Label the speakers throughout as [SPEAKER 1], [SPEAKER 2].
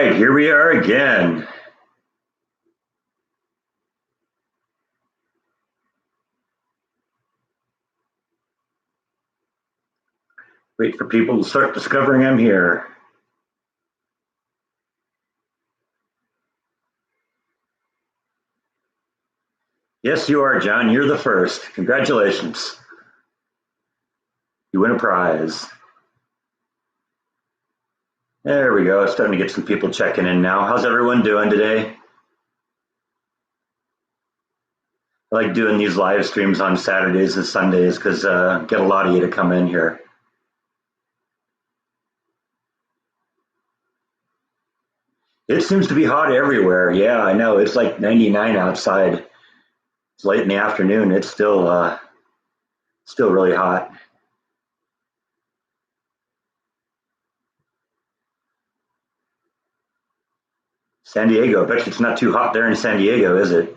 [SPEAKER 1] right, here we are again. Wait for people to start discovering I'm here. Yes, you are, John. You're the first. Congratulations. You win a prize. There we go. Starting to get some people checking in now. How's everyone doing today? I like doing these live streams on Saturdays and Sundays because get a lot of you to come in here. It seems to be hot everywhere. Yeah, I know. It's like 99 outside. It's late in the afternoon. It's still really hot. San Diego. I bet you it's not too hot there in San Diego, is it?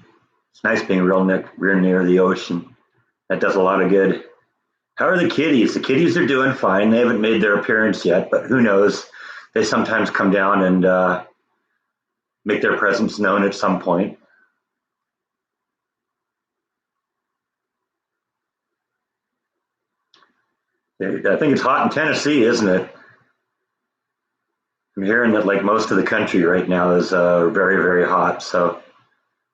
[SPEAKER 1] It's nice being real near the ocean. That does a lot of good. How are the kitties? The kitties are doing fine. They haven't made their appearance yet, but who knows? They sometimes come down and make their presence known at some point. I think it's hot in Tennessee, isn't it? I'm hearing that like most of the country right now is very, very hot. So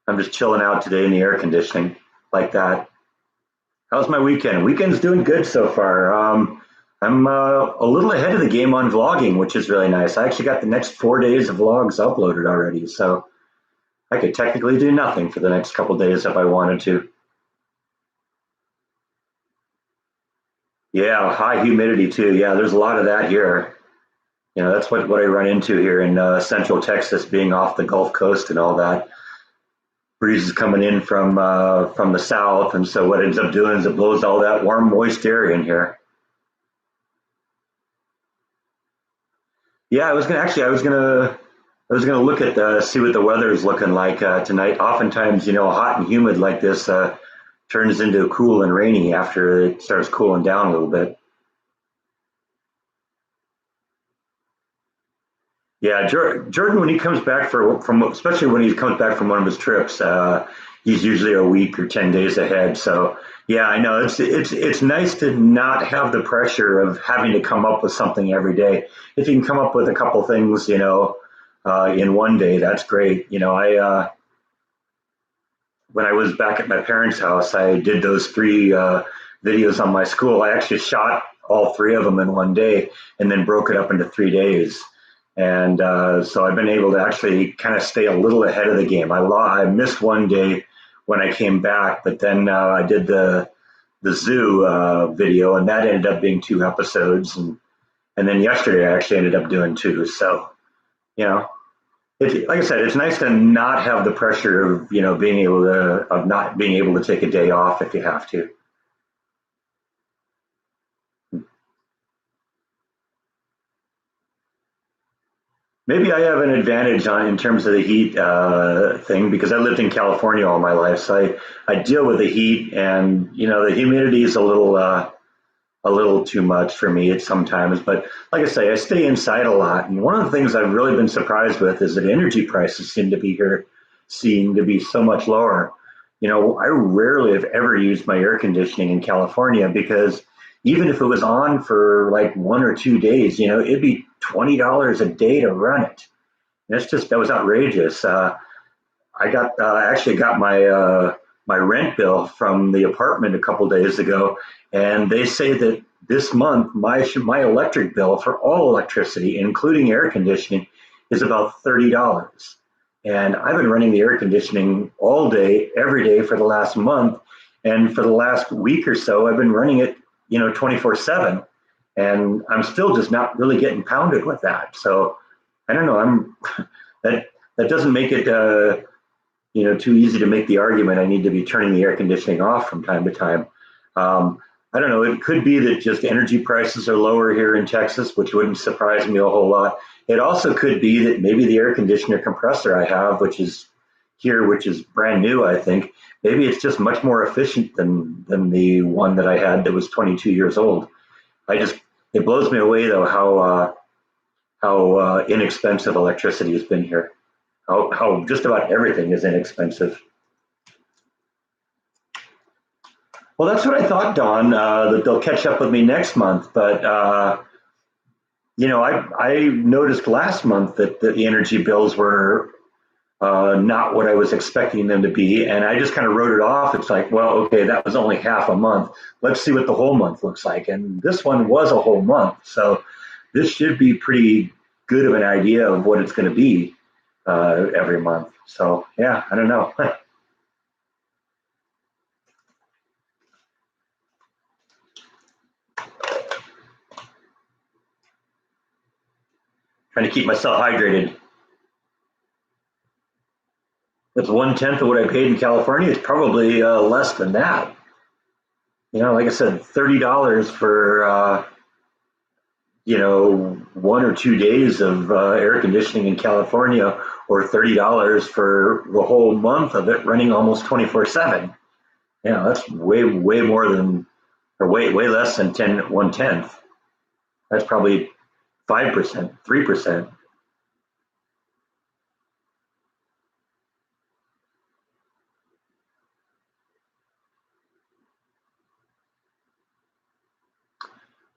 [SPEAKER 1] I'm just chilling out today in the air conditioning like that. How's my weekend? Weekend's doing good so far. I'm a little ahead of the game on vlogging, which is really nice. I actually got the next 4 days of vlogs uploaded already, so I could technically do nothing for the next couple days if I wanted to. Yeah, high humidity too. Yeah, there's a lot of that here. You know, that's what I run into here in central Texas, being off the Gulf Coast and all that. Breeze is coming in from the south, and so what it ends up doing is it blows all that warm, moist air in here. Yeah, I was gonna look at see what the weather is looking like tonight. Oftentimes, you know, hot and humid like this turns into cool and rainy after it starts cooling down a little bit. Yeah, Jordan, when he comes back from especially when he comes back from one of his trips, he's usually a week or 10 days ahead. So yeah, I know it's nice to not have the pressure of having to come up with something every day. If you can come up with a couple things, you know, in one day, that's great. You know, I when I was back at my parents' house, I did those three videos on my school. I actually shot all three of them in one day and then broke it up into 3 days. And so I've been able to actually kind of stay a little ahead of the game. I missed one day when I came back, but then I did the zoo video, and that ended up being 2 episodes. And then yesterday I actually ended up doing two. So, you know, like I said, it's nice to not have the pressure of, you know, not being able to take a day off if you have to. Maybe I have an advantage in terms of the heat thing because I lived in California all my life, so I deal with the heat, and you know the humidity is a little too much for me at sometimes. But like I say, I stay inside a lot, and one of the things I've really been surprised with is that energy prices seem to be so much lower. You know, I rarely have ever used my air conditioning in California because even if it was on for like 1 or 2 days, you know, it'd be $20 a day to run it. And that was outrageous. I actually got my rent bill from the apartment a couple days ago, and they say that this month my electric bill for all electricity, including air conditioning, is about $30. And I've been running the air conditioning all day, every day for the last month, and for the last week or so, I've been running it, you know, 24/7, and I'm still just not really getting pounded with that. So I don't know. That doesn't make it you know, too easy to make the argument I need to be turning the air conditioning off from time to time. I don't know. It could be that just energy prices are lower here in Texas, which wouldn't surprise me a whole lot. It also could be that maybe the air conditioner compressor I have, which is brand new, I think, maybe it's just much more efficient than the one that I had that was 22 years old. It blows me away though how inexpensive electricity has been here. How just about everything is inexpensive. Well, that's what I thought, Don, that they'll catch up with me next month. But, I noticed last month that the energy bills were not what I was expecting them to be. And I just kind of wrote it off. It's like, well, okay, that was only half a month. Let's see what the whole month looks like. And this one was a whole month. So this should be pretty good of an idea of what it's going to be every month. So, yeah, I don't know. Trying to keep myself hydrated. It's 1/10 of what I paid in California. It's probably less than that. Like I said, $30 for 1 or 2 days of air conditioning in California, or $30 for the whole month of it running almost 24/7. That's way more than, or way less than 1/10. That's probably 5%, 3%.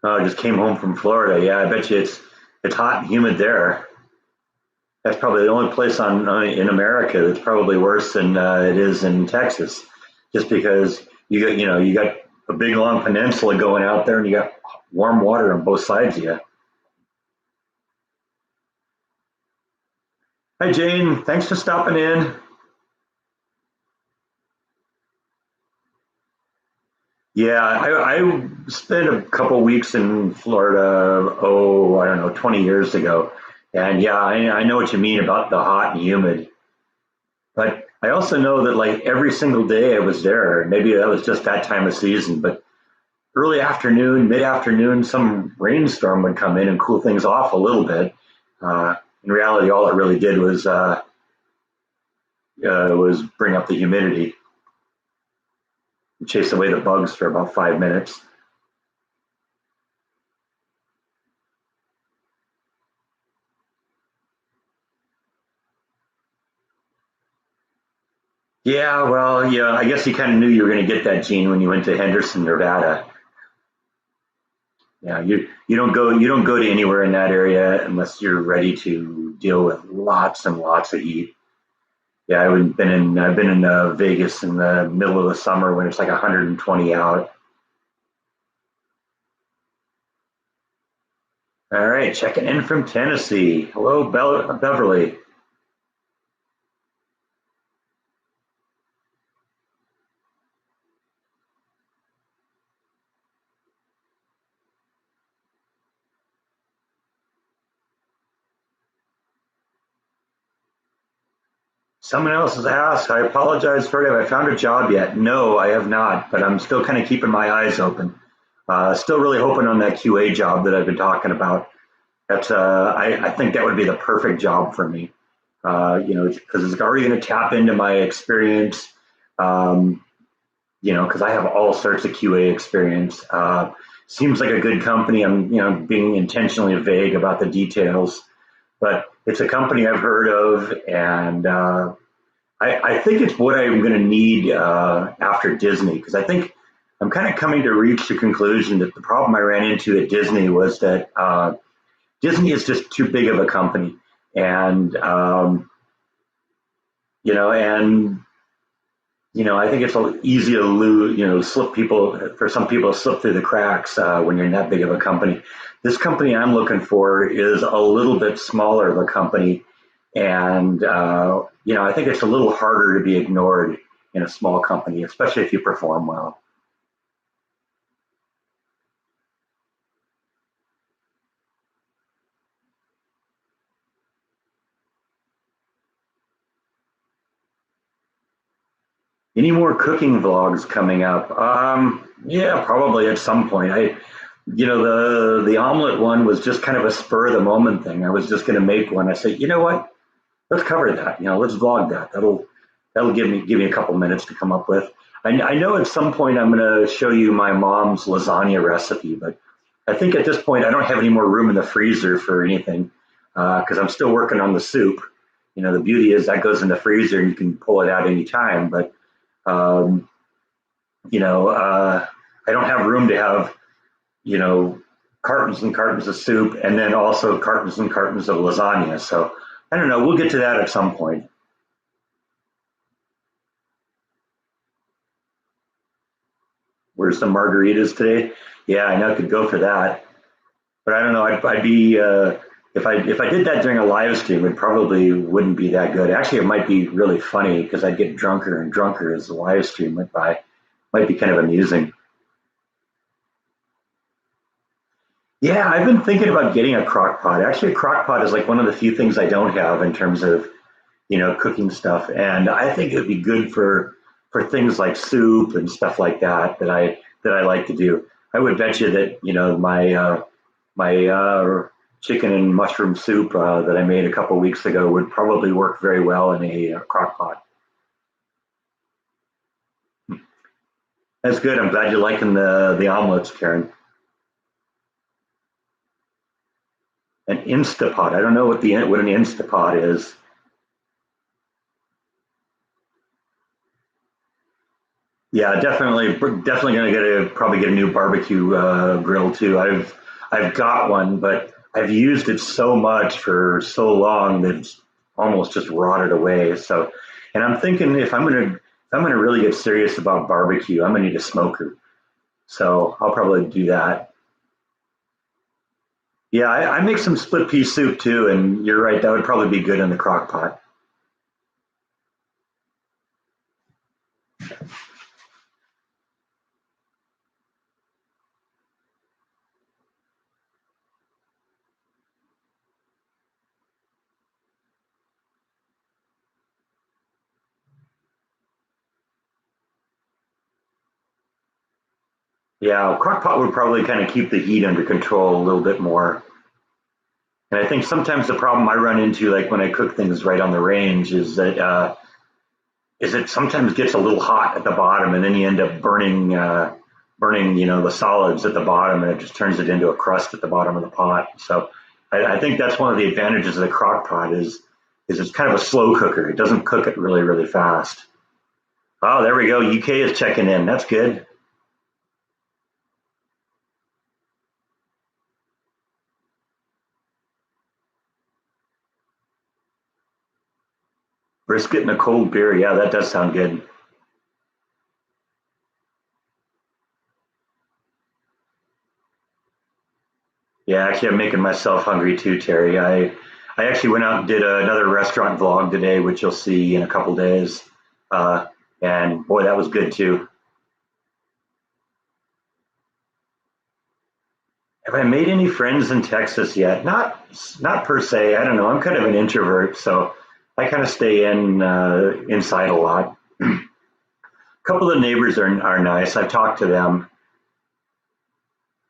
[SPEAKER 1] I just came home from Florida. Yeah, I bet you it's hot and humid there. That's probably the only place in America that's probably worse than it is in Texas, just because you got a big long peninsula going out there, and you got warm water on both sides of you. Hi Jane, thanks for stopping in. Yeah, I spent a couple weeks in Florida, I don't know, 20 years ago. And yeah, I know what you mean about the hot and humid. But I also know that like every single day I was there, maybe that was just that time of season, but early afternoon, mid afternoon, some rainstorm would come in and cool things off a little bit. In reality, all it really did was bring up the humidity, chase away the bugs for about 5 minutes. Yeah, well, yeah, I guess you kind of knew you were going to get that, Gene, when you went to Henderson, Nevada. Yeah, you don't go to anywhere in that area unless you're ready to deal with lots and lots of heat. Yeah, I've been in Vegas in the middle of the summer when it's like 120 out. All right, checking in from Tennessee. Hello, Beverly. Someone else has asked. I apologize for it. Have I found a job yet? No, I have not, but I'm still kind of keeping my eyes open. Still really hoping on that QA job that I've been talking about. I think that would be the perfect job for me. Because it's already going to tap into my experience. Um, because I have all sorts of QA experience. Seems like a good company. I'm, being intentionally vague about the details, but it's a company I've heard of, and I think it's what I'm going to need after Disney, because I think I'm kind of coming to reach the conclusion that the problem I ran into at Disney was that Disney is just too big of a company, and and I think it's easy to lose, slip people, for some people to slip through the cracks when you're in that big of a company. This company I'm looking for is a little bit smaller of a company, and I think it's a little harder to be ignored in a small company, especially if you perform well. Any more cooking vlogs coming up? Yeah, probably at some point. The omelet one was just kind of a spur of the moment thing. I was just going to make one. I said, you know what? Let's cover that. Let's vlog that. That'll give me a couple minutes to come up with. I know at some point I'm going to show you my mom's lasagna recipe, but I think at this point I don't have any more room in the freezer for anything. because I'm still working on the soup. The beauty is that goes in the freezer and you can pull it out anytime. But um, I don't have room to have you know cartons and cartons of soup and then also cartons and cartons of lasagna. So I don't know. We'll get to that at some point. Where's some margaritas today? Yeah, I know I could go for that, but I don't know. I'd be if I did that during a live stream, it probably wouldn't be that good. Actually, it might be really funny because I'd get drunker and drunker as the live stream went by. Might be kind of amusing. Yeah, I've been thinking about getting a crock pot. Actually, a crock pot is like one of the few things I don't have in terms of cooking stuff, and I think it would be good for things like soup and stuff like that I like to do. I would bet you that my chicken and mushroom soup that I made a couple weeks ago would probably work very well in a crock pot. That's good. I'm glad you're liking the omelets, Karen. An Instapot. I don't know what an Instapot is. Yeah, definitely gonna probably get a new barbecue grill too. I've got one, but I've used it so much for so long that it's almost just rotted away. So, and I'm thinking if I'm gonna really get serious about barbecue, I'm gonna need a smoker. So I'll probably do that. Yeah, I make some split pea soup too, and you're right, that would probably be good in the crock pot. Yeah, crock pot would probably kind of keep the heat under control a little bit more. And I think sometimes the problem I run into, like when I cook things right on the range, is it sometimes gets a little hot at the bottom, and then you end up burning the solids at the bottom, and it just turns it into a crust at the bottom of the pot. So I think that's one of the advantages of the crock pot is it's kind of a slow cooker. It doesn't cook it really fast. Oh, there we go. UK is checking in. That's good. Brisket and a cold beer. Yeah, that does sound good. Yeah, actually, I'm making myself hungry too, Terry. I actually went out and did another restaurant vlog today, which you'll see in a couple days. Uh, and boy, that was good too. Have I made any friends in Texas yet? Not per se. I don't know. I'm kind of an introvert, so I kind of stay inside a lot. A couple of the neighbors are nice. I've talked to them.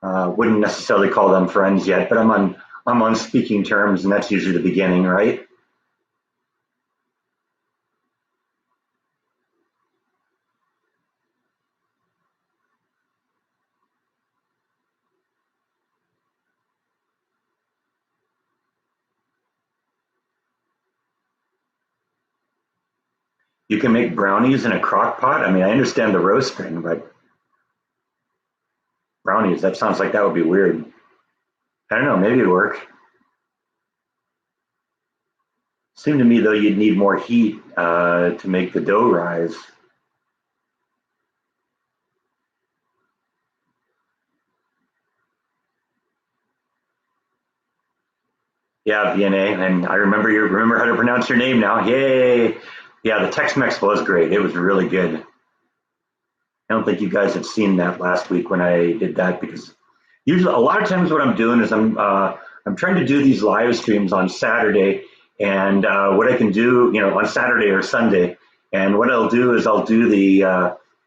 [SPEAKER 1] Wouldn't necessarily call them friends yet, but I'm on speaking terms, and that's usually the beginning, right? You can make brownies in a crock pot. I mean, I understand the roasting, but brownies, that sounds like that would be weird. I don't know, maybe it'd work. Seemed to me though you'd need more heat to make the dough rise. Yeah, VNA, and I remember how to pronounce your name now. Yay! Yeah, the Tex-Mex was great. It was really good. I don't think you guys had seen that last week when I did that because usually a lot of times what I'm doing is I'm trying to do these live streams on Saturday, and what I can do, on Saturday or Sunday, and what I'll do is I'll do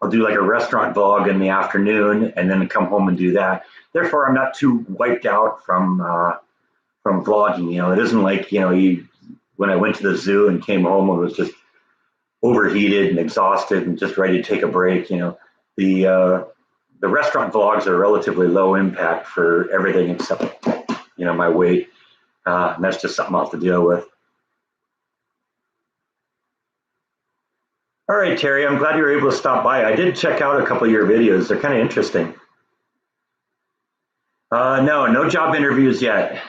[SPEAKER 1] like a restaurant vlog in the afternoon, and then come home and do that. Therefore, I'm not too wiped out from vlogging. It isn't like when I went to the zoo and came home and was just overheated and exhausted and just ready to take a break. The uh, the restaurant vlogs are relatively low impact for everything except my weight. And that's just something I'll have to deal with. All right, Terry, I'm glad you were able to stop by. I did check out a couple of your videos. They're kind of interesting. No job interviews yet,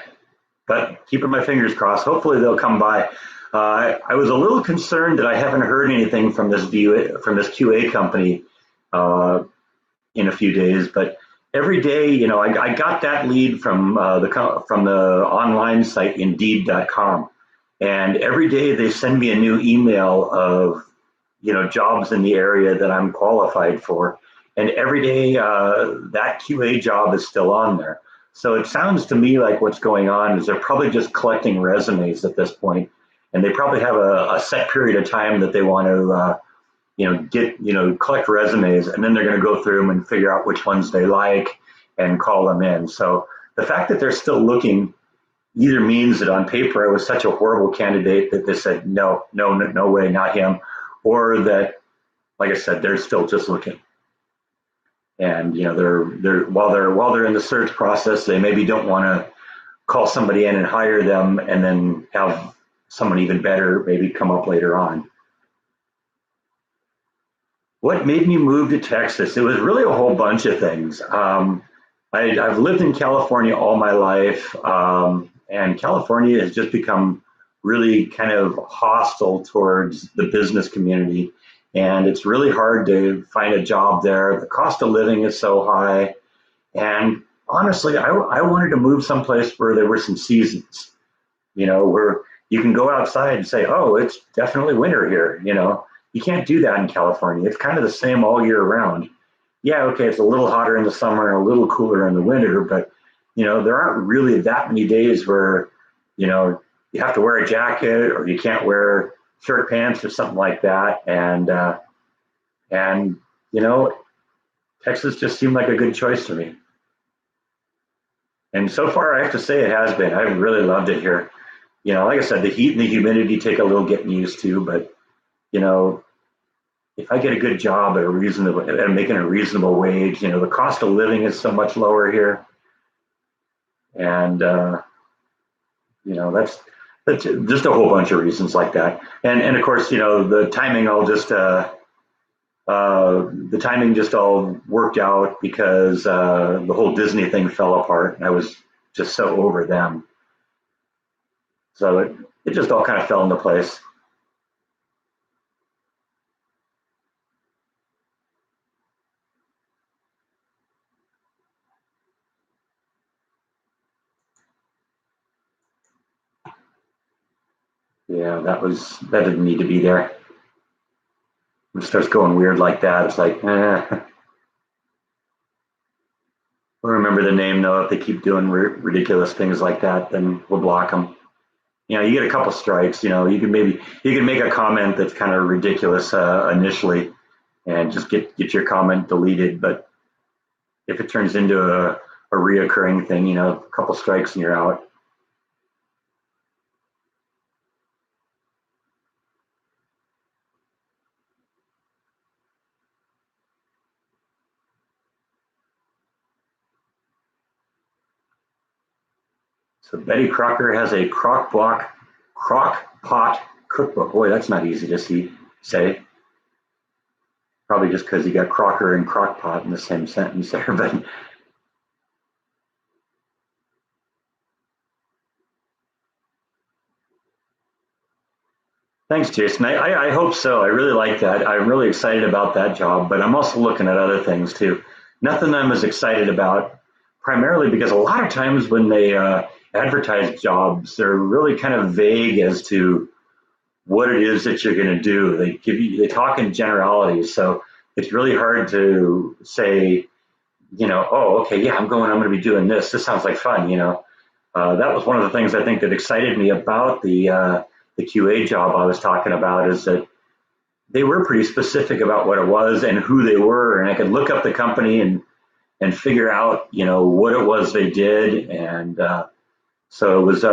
[SPEAKER 1] but keeping my fingers crossed. Hopefully they'll come by. I was a little concerned that I haven't heard anything from this QA company in a few days, but every day, I got that lead from the online site Indeed.com, and every day they send me a new email of jobs in the area that I'm qualified for, and every day that QA job is still on there. So it sounds to me like what's going on is they're probably just collecting resumes at this point, and they probably have a set period of time that they want to collect resumes, and then they're going to go through them and figure out which ones they like and call them in. So the fact that they're still looking either means that on paper I was such a horrible candidate that they said no way, not him, or that, like I said, they're still just looking. And they're while they're in the search process, they maybe don't want to call somebody in and hire them and then have someone even better maybe come up later on. What made me move to Texas? It was really a whole bunch of things. I've lived in California all my life, and California has just become really kind of hostile towards the business community, and it's really hard to find a job there. The cost of living is so high, and honestly, I wanted to move someplace where there were some seasons, where you can go outside and say, oh, it's definitely winter here. You can't do that in California. It's kind of the same all year round. Yeah, okay, it's a little hotter in the summer and a little cooler in the winter, but there aren't really that many days where you have to wear a jacket or you can't wear shirt pants or something like that. And Texas just seemed like a good choice to me. And so far, I have to say it has been. I've really loved it here. Like I said, the heat and the humidity take a little getting used to, but if I get a good job at making a reasonable wage, the cost of living is so much lower here, and that's just a whole bunch of reasons like that. And of course, the timing the timing just all worked out because the whole Disney thing fell apart, and I was just so over them. So it just all kind of fell into place. Yeah, that didn't need to be there. When it starts going weird like that, it's like, I'll remember the name though. If they keep doing ridiculous things like that, then we'll block them. You get a couple strikes. You can make a comment that's kind of ridiculous initially, and just get your comment deleted. But if it turns into a reoccurring thing, a couple strikes and you're out. So Betty Crocker has a crock pot cookbook. Boy, that's not easy to say. Probably just because you got Crocker and crock pot in the same sentence there, but thanks, Jason. I hope so. I really like that. I'm really excited about that job, but I'm also looking at other things too. Nothing I'm as excited about, primarily because a lot of times when they advertise jobs, they're really kind of vague as to what it is that you're going to do. They talk in generalities, so it's really hard to say, oh, okay, yeah, I'm going to be doing this. This sounds like fun, That was one of the things I think that excited me about the QA job I was talking about, is that they were pretty specific about what it was and who they were, and I could look up the company and figure out, what it was they did, and so it was,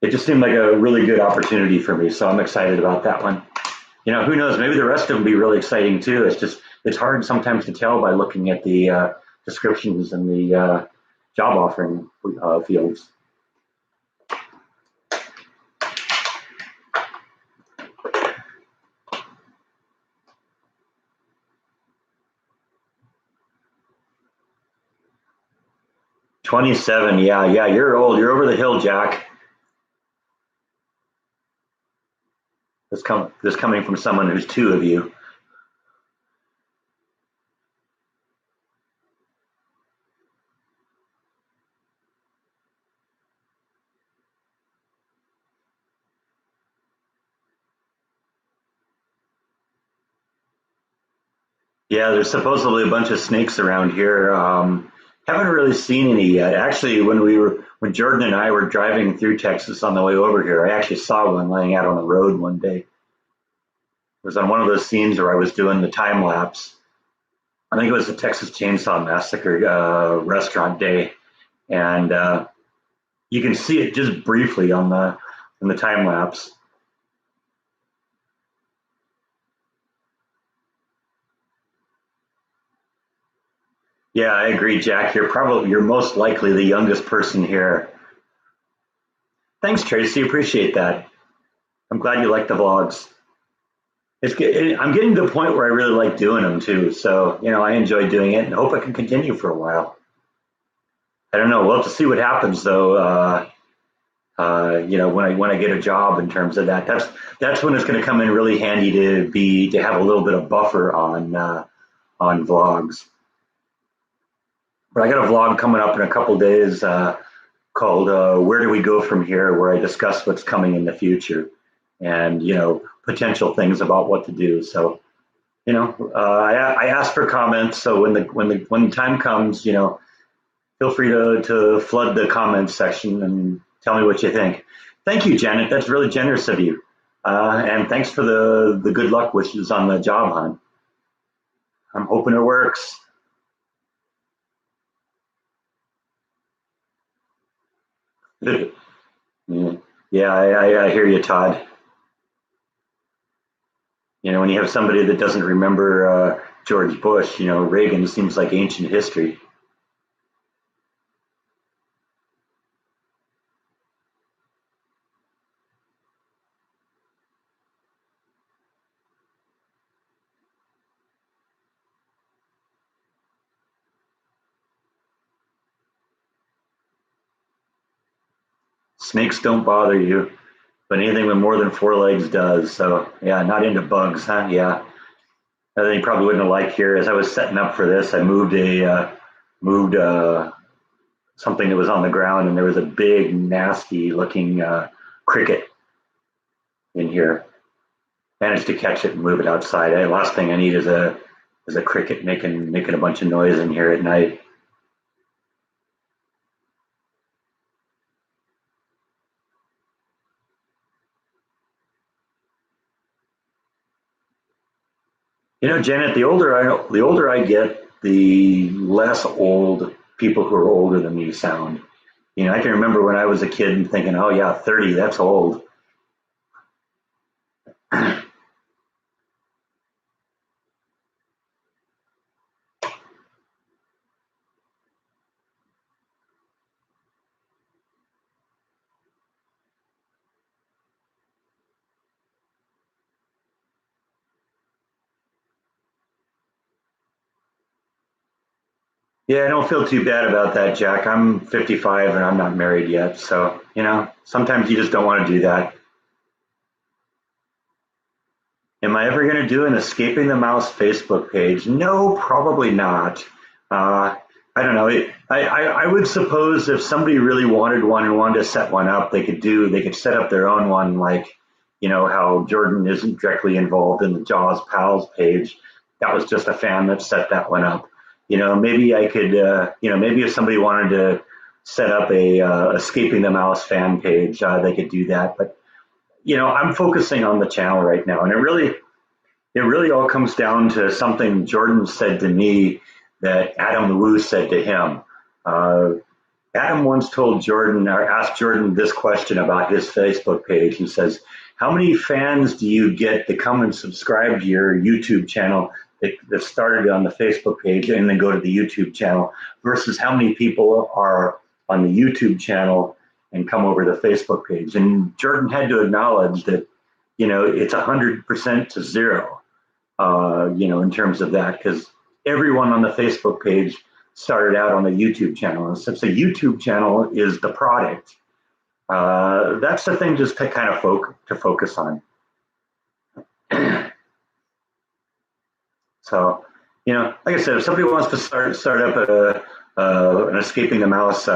[SPEAKER 1] it just seemed like a really good opportunity for me, so I'm excited about that one. Who knows, maybe the rest of them will be really exciting too. It's hard sometimes to tell by looking at the descriptions and the job offering fields. '27, yeah, you're old. You're over the hill, Jack. This coming from someone who's two of you. Yeah, there's supposedly a bunch of snakes around here. Haven't really seen any yet. Actually, when Jordan and I were driving through Texas on the way over here, I actually saw one laying out on the road one day. It was on one of those scenes where I was doing the time lapse. I think it was the Texas Chainsaw Massacre restaurant day, and you can see it just briefly on the time lapse. Yeah, I agree, Jack. You're most likely the youngest person here. Thanks, Tracy. Appreciate that. I'm glad you like the vlogs. I'm getting to the point where I really like doing them too. So I enjoy doing it and hope I can continue for a while. I don't know. We'll have to see what happens though. When I get a job in terms of that, that's when it's going to come in really handy to have a little bit of buffer on vlogs. But I got a vlog coming up in a couple days called "Where Do We Go From Here," where I discuss what's coming in the future and potential things about what to do. So I ask for comments. So when the time comes, feel free to flood the comments section and tell me what you think. Thank you, Janet. That's really generous of you. And thanks for the good luck wishes on the job hunt. I'm hoping it works. Yeah, I hear you, Todd. When you have somebody that doesn't remember George Bush, Reagan seems like ancient history. Snakes don't bother you, but anything with more than four legs does. So yeah, not into bugs, huh? Yeah. I think you probably wouldn't have liked here. As I was setting up for this, I moved something that was on the ground, and there was a big, nasty looking cricket in here. Managed to catch it and move it outside. The last thing I need is a cricket making a bunch of noise in here at night. Janet, the older I get, the less old people who are older than me sound. I can remember when I was a kid and thinking, "Oh yeah, 30, that's old." Yeah, I don't feel too bad about that, Jack. I'm 55 and I'm not married yet, so sometimes you just don't want to do that. Am I ever going to do an Escaping the Mouse Facebook page? No, probably not. I don't know. I would suppose if somebody really wanted one and wanted to set one up, they could set up their own one, like how Jordan isn't directly involved in the Jaws Pals page. That was just a fan that set that one up. Maybe I could, maybe if somebody wanted to set up a Escaping the Mouse fan page, they could do that. But I'm focusing on the channel right now, and it really all comes down to something Jordan said to me that Adam Wu said to him. Adam once told Jordan, or asked Jordan this question about his Facebook page. He says, "How many fans do you get to come and subscribe to your YouTube channel that started on the Facebook page and then go to the YouTube channel versus how many people are on the YouTube channel and come over to the Facebook page. And Jordan had to acknowledge that, it's 100% to zero, in terms of that, because everyone on the Facebook page started out on the YouTube channel. And since the YouTube channel is the product, that's the thing just to kind of focus on. So, like I said, if somebody wants to start up an Escaping the Mouse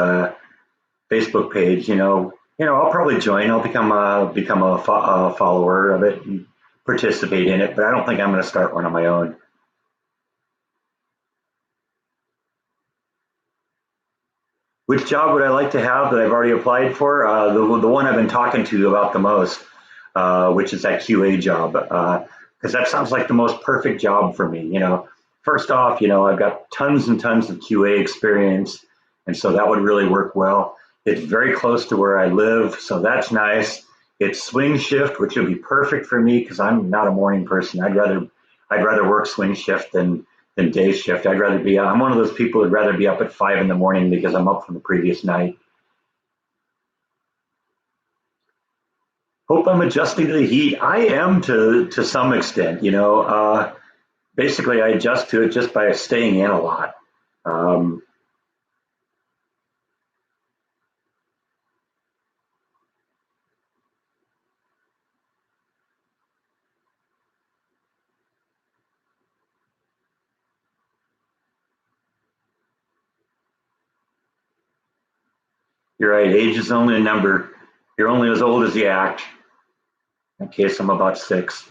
[SPEAKER 1] Facebook page, I'll probably join. I'll become a follower of it and participate in it. But I don't think I'm going to start one on my own. Which job would I like to have that I've already applied for? The one I've been talking to about the most, which is that QA job, because that sounds like the most perfect job for me. First off, I've got tons and tons of QA experience, and so that would really work well. It's very close to where I live, so that's nice. It's swing shift, which would be perfect for me because I'm not a morning person. I'd rather work swing shift than day shift. I'm one of those people who'd rather be up at 5 in the morning because I'm up from the previous night. Hope I'm adjusting to the heat. I am to some extent, basically I adjust to it just by staying in a lot. You're right, age is only a number. You're only as old as you act. In case I'm about 6.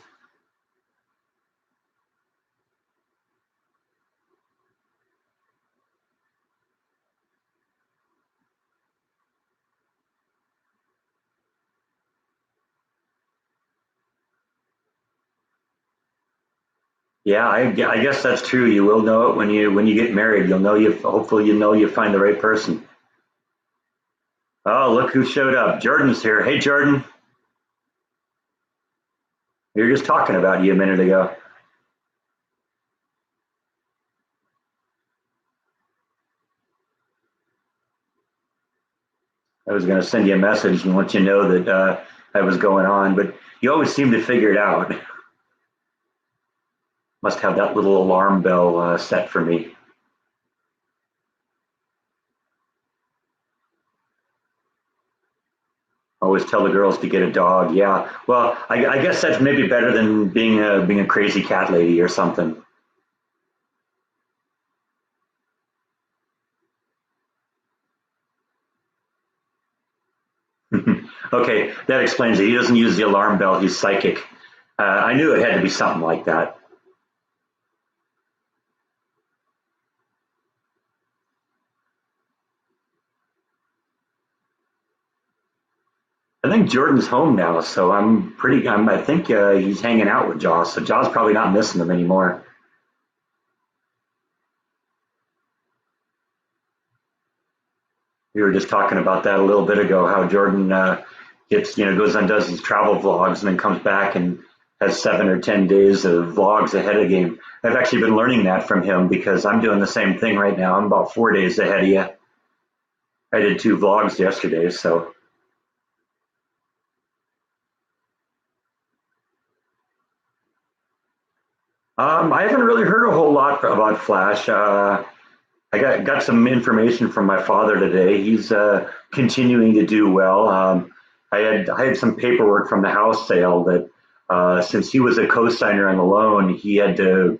[SPEAKER 1] Yeah, I guess that's true. You will know it when you get married. Hopefully you find the right person. Oh, look who showed up. Jordan's here. Hey, Jordan. We were just talking about you a minute ago. I was going to send you a message and let you know that that was going on, but you always seem to figure it out. Must have that little alarm bell set for me. Always tell the girls to get a dog. Yeah, well, I guess that's maybe better than being a crazy cat lady or something. Okay, that explains it. He doesn't use the alarm bell. He's psychic. I knew it had to be something like that. I think Jordan's home now, so I think he's hanging out with Joss. So Joss probably not missing him anymore. We were just talking about that a little bit ago. How Jordan goes and does his travel vlogs and then comes back and has 7 or 10 days of vlogs ahead of game. I've actually been learning that from him because I'm doing the same thing right now. I'm about 4 days ahead of you. I did 2 vlogs yesterday, so. I haven't really heard a whole lot about Flash. I got some information from my father today. He's continuing to do well. I had some paperwork from the house sale that since he was a co-signer on the loan, he had to,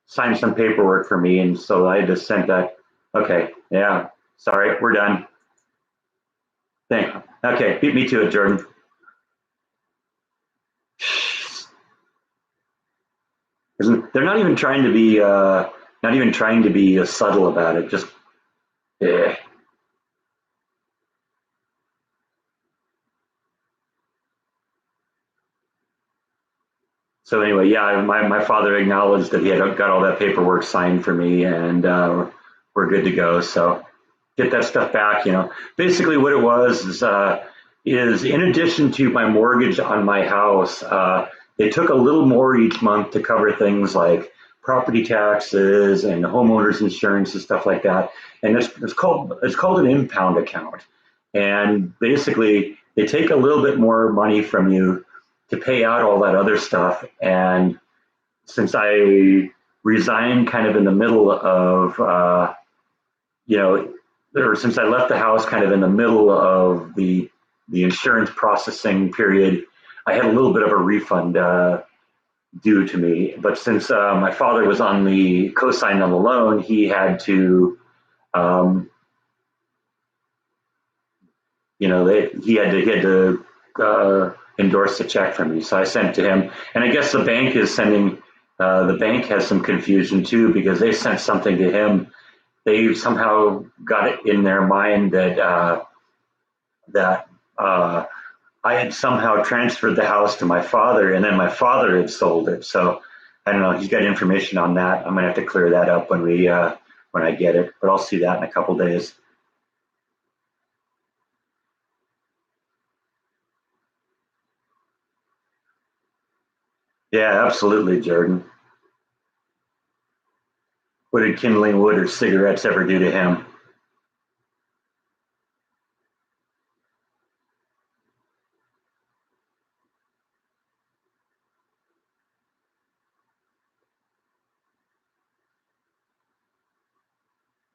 [SPEAKER 1] sign some paperwork for me, and so I had to send that. Okay, yeah, sorry, we're done. Okay, beat me to it, Jordan. They're not even trying to be subtle about it. Just eh. So anyway, yeah, my father acknowledged that he had got all that paperwork signed for me, and we're good to go. So get that stuff back. Basically what it was is in addition to my mortgage on my house, they took a little more each month to cover things like property taxes and homeowners insurance and stuff like that. And it's called an impound account. And basically, they take a little bit more money from you to pay out all that other stuff. And since I resigned kind of in the middle of, you know, or since I left the house kind of in the middle of the insurance processing period, I had a little bit of a refund due to me. But since my father was on the co-sign on the loan, he had to, um, he had to endorse the check for me. So I sent to him, and I guess the bank is sending. The bank has some confusion too because they sent something to him. They somehow got it in their mind that I had somehow transferred the house to my father, and then my father had sold it. So I don't know. He's got information on that. I'm gonna have to clear that up when I get it, but I'll see that in a couple days. Yeah, absolutely, Jordan. What did kindling wood or cigarettes ever do to him?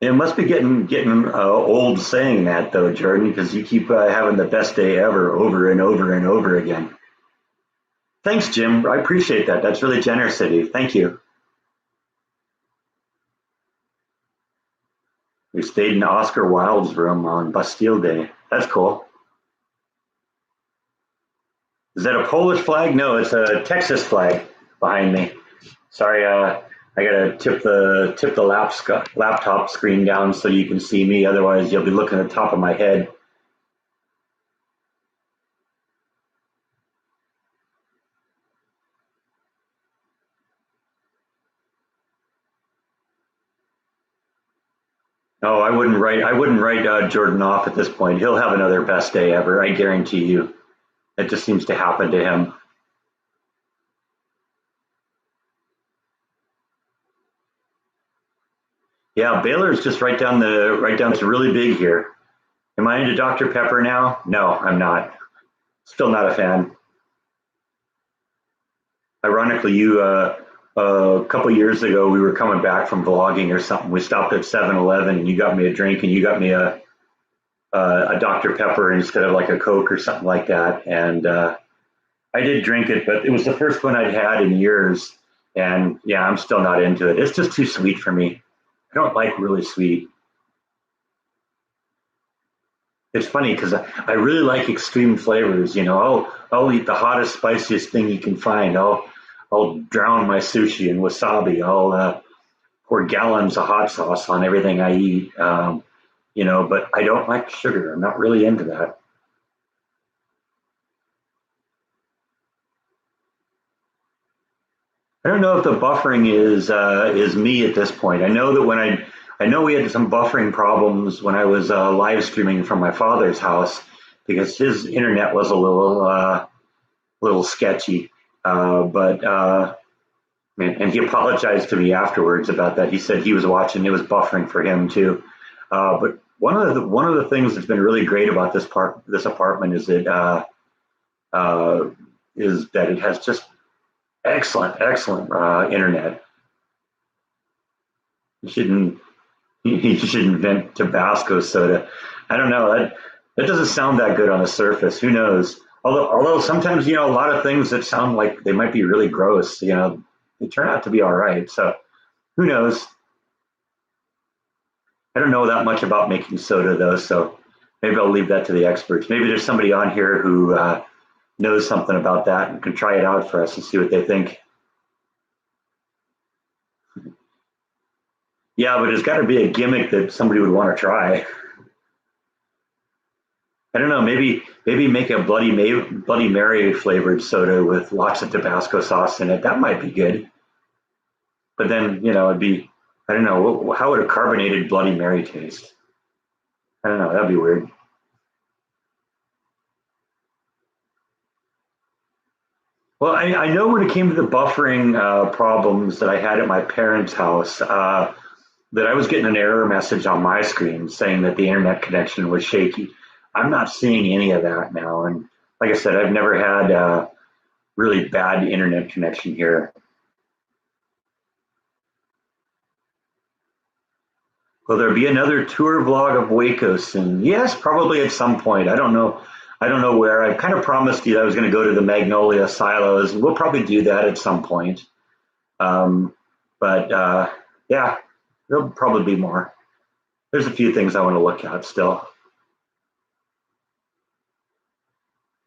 [SPEAKER 1] It must be getting old saying that though, Jordan, because you keep having the best day ever over and over and over again. Thanks, Jim. I appreciate that. That's really generous of you. Thank you. We stayed in Oscar Wilde's room on Bastille Day. That's cool. Is that a Polish flag? No, it's a Texas flag behind me. Sorry, I gotta tip the laptop screen down so you can see me. Otherwise, you'll be looking at the top of my head. Oh, I wouldn't write Jordan off at this point. He'll have another best day ever. I guarantee you. It just seems to happen to him. Yeah, Baylor's just right down. It's really big here. Am I into Dr. Pepper now? No, I'm not. Still not a fan. Ironically, a couple years ago, we were coming back from vlogging or something. We stopped at 7-Eleven and you got me a drink and you got me a Dr. Pepper instead of like a Coke or something like that. And I did drink it, but it was the first one I'd had in years. And yeah, I'm still not into it. It's just too sweet for me. I don't like really sweet. It's funny because I really like extreme flavors. I'll eat the hottest, spiciest thing you can find. I'll drown my sushi in wasabi. I'll pour gallons of hot sauce on everything I eat. But I don't like sugar. I'm not really into that. I don't know if the buffering is me at this point. I know that I know we had some buffering problems when I was live streaming from my father's house because his internet was a little sketchy. But and he apologized to me afterwards about that. He said he was watching; it was buffering for him too. But one of the things that's been really great about this apartment uh, is that it has just excellent internet. You shouldn't you should invent Tabasco soda. I don't know that doesn't sound that good on the surface. Who knows? Although sometimes a lot of things that sound like they might be really gross, they turn out to be all right. So who knows? I don't know that much about making soda though, so maybe I'll leave that to the experts. Maybe there's somebody on here who knows something about that and can try it out for us and see what they think. Yeah, but it's got to be a gimmick that somebody would want to try. I don't know. Maybe make a Bloody Mary flavored soda with lots of Tabasco sauce in it. That might be good. But then it'd be I don't know. How would a carbonated Bloody Mary taste? I don't know. That'd be weird. Well, I know when it came to the buffering problems that I had at my parents' house, that I was getting an error message on my screen saying that the internet connection was shaky. I'm not seeing any of that now. And like I said, I've never had really bad internet connection here. Will there be another tour vlog of Waco soon? Yes, probably at some point. I don't know. I don't know where. I kind of promised you that I was going to go to the Magnolia silos, and we'll probably do that at some point. Um, but yeah, there'll probably be more. There's a few things I want to look at still.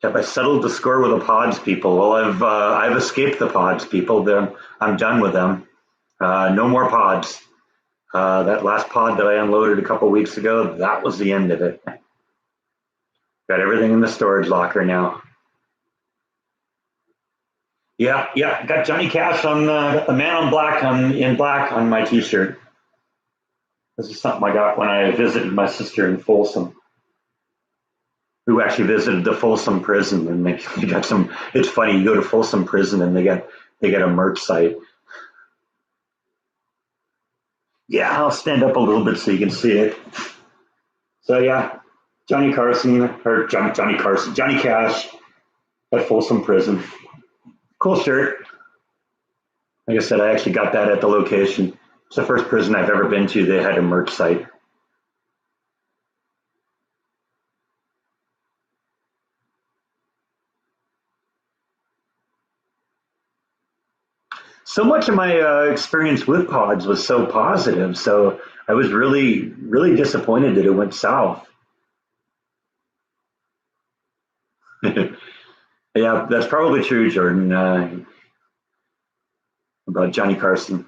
[SPEAKER 1] Have I settled the score with the pods people? Well, I've escaped the pods people. I'm done with them. No more pods. That last pod that I unloaded a couple weeks ago, that was the end of it. Got everything in the storage locker now. Yeah, yeah. Got Johnny Cash on the Man on Black in black on my T-shirt. This is something I got when I visited my sister in Folsom, who actually visited the Folsom prison, and they got some. It's funny. You go to Folsom prison and they got a merch site. Yeah, I'll stand up a little bit so you can see it. So yeah, Johnny Cash at Folsom Prison. Cool shirt. Like I said, I actually got that at the location. It's the first prison I've ever been to. They had a merch site. So much of my experience with pods was so positive. So I was really, really disappointed that it went south. Yeah, that's probably true, Jordan, about Johnny Carson.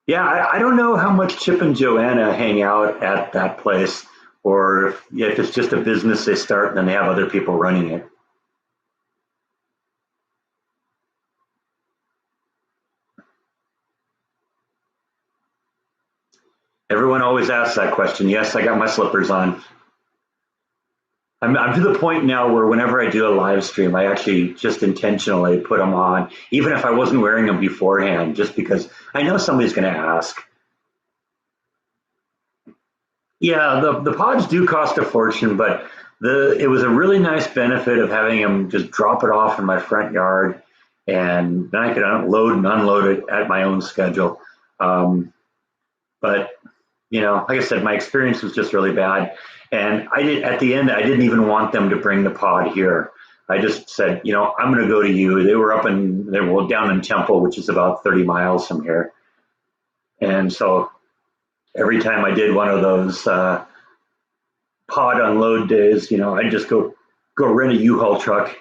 [SPEAKER 1] Yeah, I don't know how much Chip and Joanna hang out at that place, or if it's just a business they start and then they have other people running it. Everyone always asks that question. Yes, I got my slippers on. I'm to the point now where whenever I do a live stream, I actually just intentionally put them on, even if I wasn't wearing them beforehand, just because I know somebody's going to ask. Yeah, the pods do cost a fortune, but it was a really nice benefit of having them just drop it off in my front yard, and then I could unload and unload it at my own schedule. But like I said, my experience was just really bad, and at the end I didn't even want them to bring the pod here. I just said, I'm going to go to you. They were down in Temple, which is about 30 miles from here, and so every time I did one of those pod unload days, I'd just go rent a U-Haul truck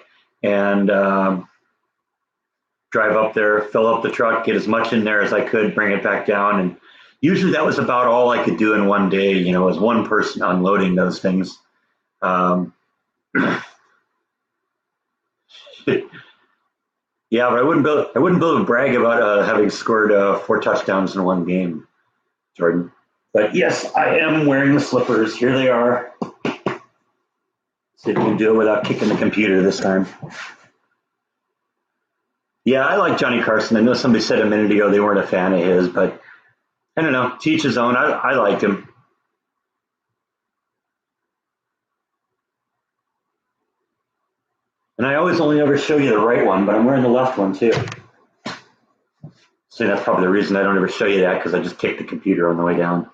[SPEAKER 1] and drive up there, fill up the truck, get as much in there as I could, bring it back down. And usually that was about all I could do in one day, as one person unloading those things. Yeah, but I wouldn't be able to brag about having scored 4 touchdowns in one game, Jordan. But yes, I am wearing the slippers. Here they are. See if we can do it without kicking the computer this time. Yeah, I like Johnny Carson. I know somebody said a minute ago they weren't a fan of his, but I don't know. To each his own. I liked him. And I always only ever show you the right one, but I'm wearing the left one too. So that's probably the reason I don't ever show you that, because I just kicked the computer on the way down.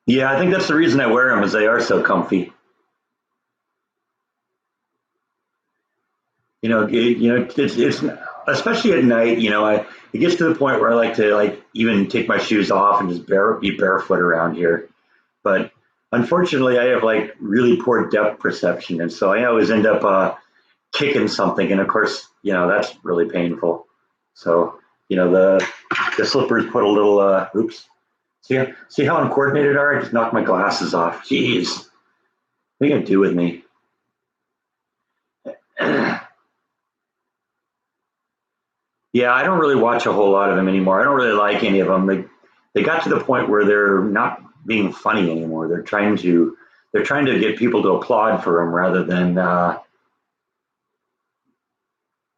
[SPEAKER 1] Yeah, I think that's the reason I wear them, is they are so comfy. It's especially at night. It gets to the point where I like to even take my shoes off and just be barefoot around here. But unfortunately, I have really poor depth perception, and so I always end up kicking something, and of course, that's really painful. So the slippers put a little oops. See how uncoordinated are? I just knocked my glasses off. Jeez, what are you gonna do with me? Yeah, I don't really watch a whole lot of them anymore. I don't really like any of them. They got to the point where they're not being funny anymore. They're trying to get people to applaud for them rather than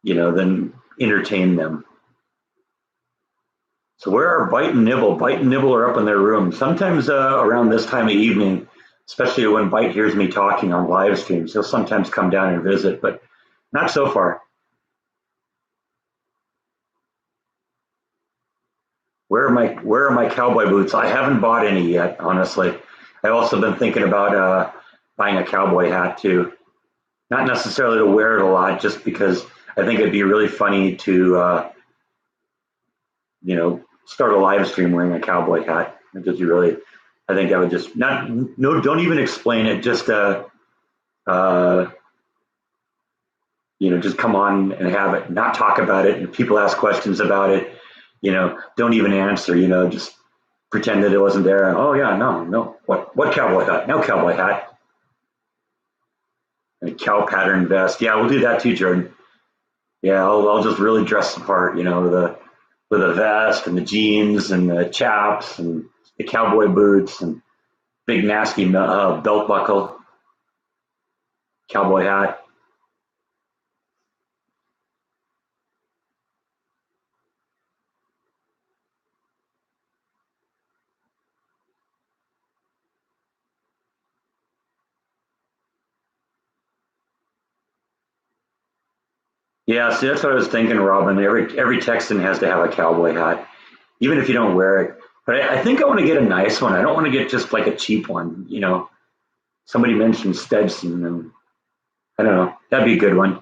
[SPEAKER 1] than entertain them. So where are Bite and Nibble? Bite and Nibble are up in their room. Sometimes around this time of evening, especially when Bite hears me talking on live streams, he'll sometimes come down and visit, but not so far. Where are my cowboy boots? I haven't bought any yet, honestly. I've also been thinking about buying a cowboy hat too. Not necessarily to wear it a lot, just because I think it'd be really funny to start a live stream wearing a cowboy hat. It just really, I think I would just not no, don't even explain it. Just uh, just come on and have it, not talk about it. And people ask questions about it, don't even answer. Just pretend that it wasn't there. Oh yeah, no, no. What cowboy hat? No cowboy hat. A cow pattern vest. Yeah, we'll do that too, Jordan. Yeah, I'll just really dress the part. With a vest and the jeans and the chaps and the cowboy boots and big nasty belt buckle, cowboy hat. Yeah, see, that's what I was thinking, Robin. Every Texan has to have a cowboy hat, even if you don't wear it. But I think I want to get a nice one. I don't want to get just like a cheap one. Somebody mentioned Stetson, and I don't know. That'd be a good one.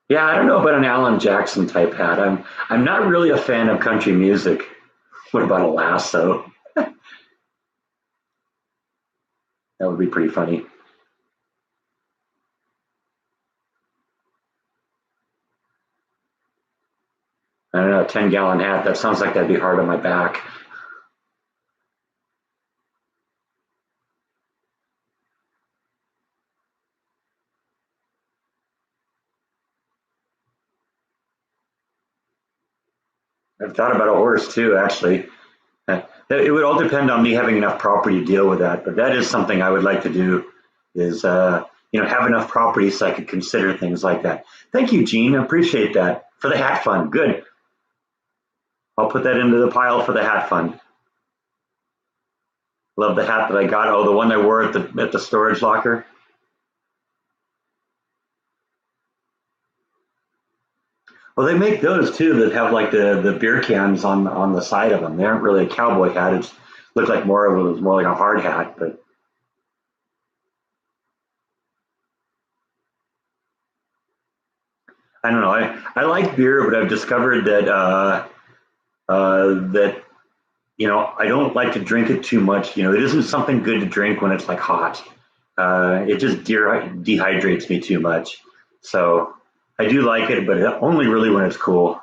[SPEAKER 1] Yeah, I don't know about an Alan Jackson type hat. I'm not really a fan of country music. What about a lasso? That would be pretty funny. I don't know, a 10-gallon hat. That sounds like that'd be hard on my back. I've thought about a horse too, actually. It would all depend on me having enough property to deal with that, but that is something I would like to do. Is have enough property so I could consider things like that. Thank you, Gene. I appreciate that for the hat fund. Good. I'll put that into the pile for the hat fund. Love the hat that I got. Oh, the one I wore at the storage locker. Well, they make those too that have like the beer cans on the side of them. They aren't really a cowboy hat. It's look like more like a hard hat, but I don't know. I like beer, but I've discovered that I don't like to drink it too much. It isn't something good to drink when it's like hot. It just dehydrates me too much. So I do like it, but only really when it's cool.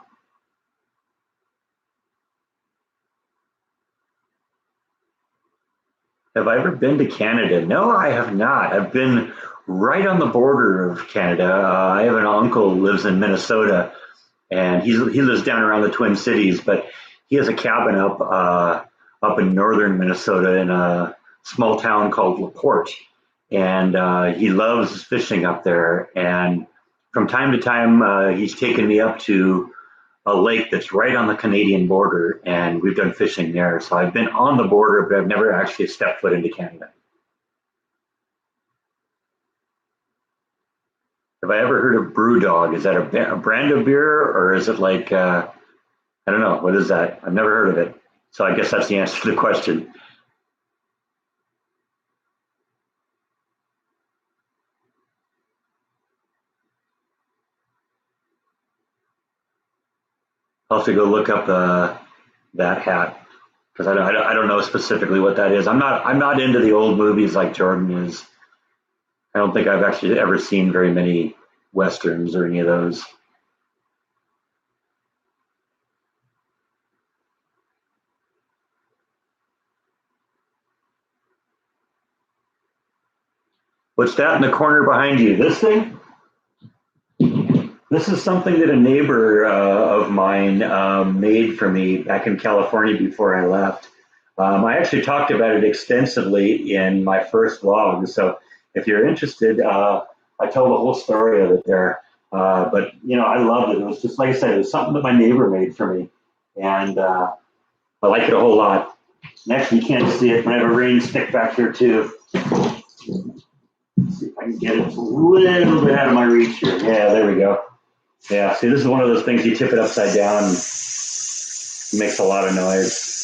[SPEAKER 1] Have I ever been to Canada? No, I have not. I've been right on the border of Canada. I have an uncle who lives in Minnesota, and he lives down around the Twin Cities, but he has a cabin up in northern Minnesota in a small town called LaPorte, and he loves fishing up there. And from time to time, he's taken me up to a lake that's right on the Canadian border, and we've done fishing there. So I've been on the border, but I've never actually stepped foot into Canada. Have I ever heard of Brew Dog? Is that a brand of beer, or is it like I don't know, what is that? I've never heard of it. So I guess that's the answer to the question. I'll have to go look up that hat because I don't know specifically what that is. I'm not into the old movies like Jordan is. I don't think I've actually ever seen very many westerns or any of those. What's that in the corner behind you? This thing? This is something that a neighbor of mine made for me back in California before I left. I actually talked about it extensively in my first vlog. So if you're interested, I told the whole story of it there. But I loved it. It was just like I said, it was something that my neighbor made for me, and I like it a whole lot. Next, you can't see it, but I have a rain stick back here too. Let's see if I can get it a little bit out of my reach here. Yeah, there we go. Yeah, see, this is one of those things you tip it upside down and it makes a lot of noise.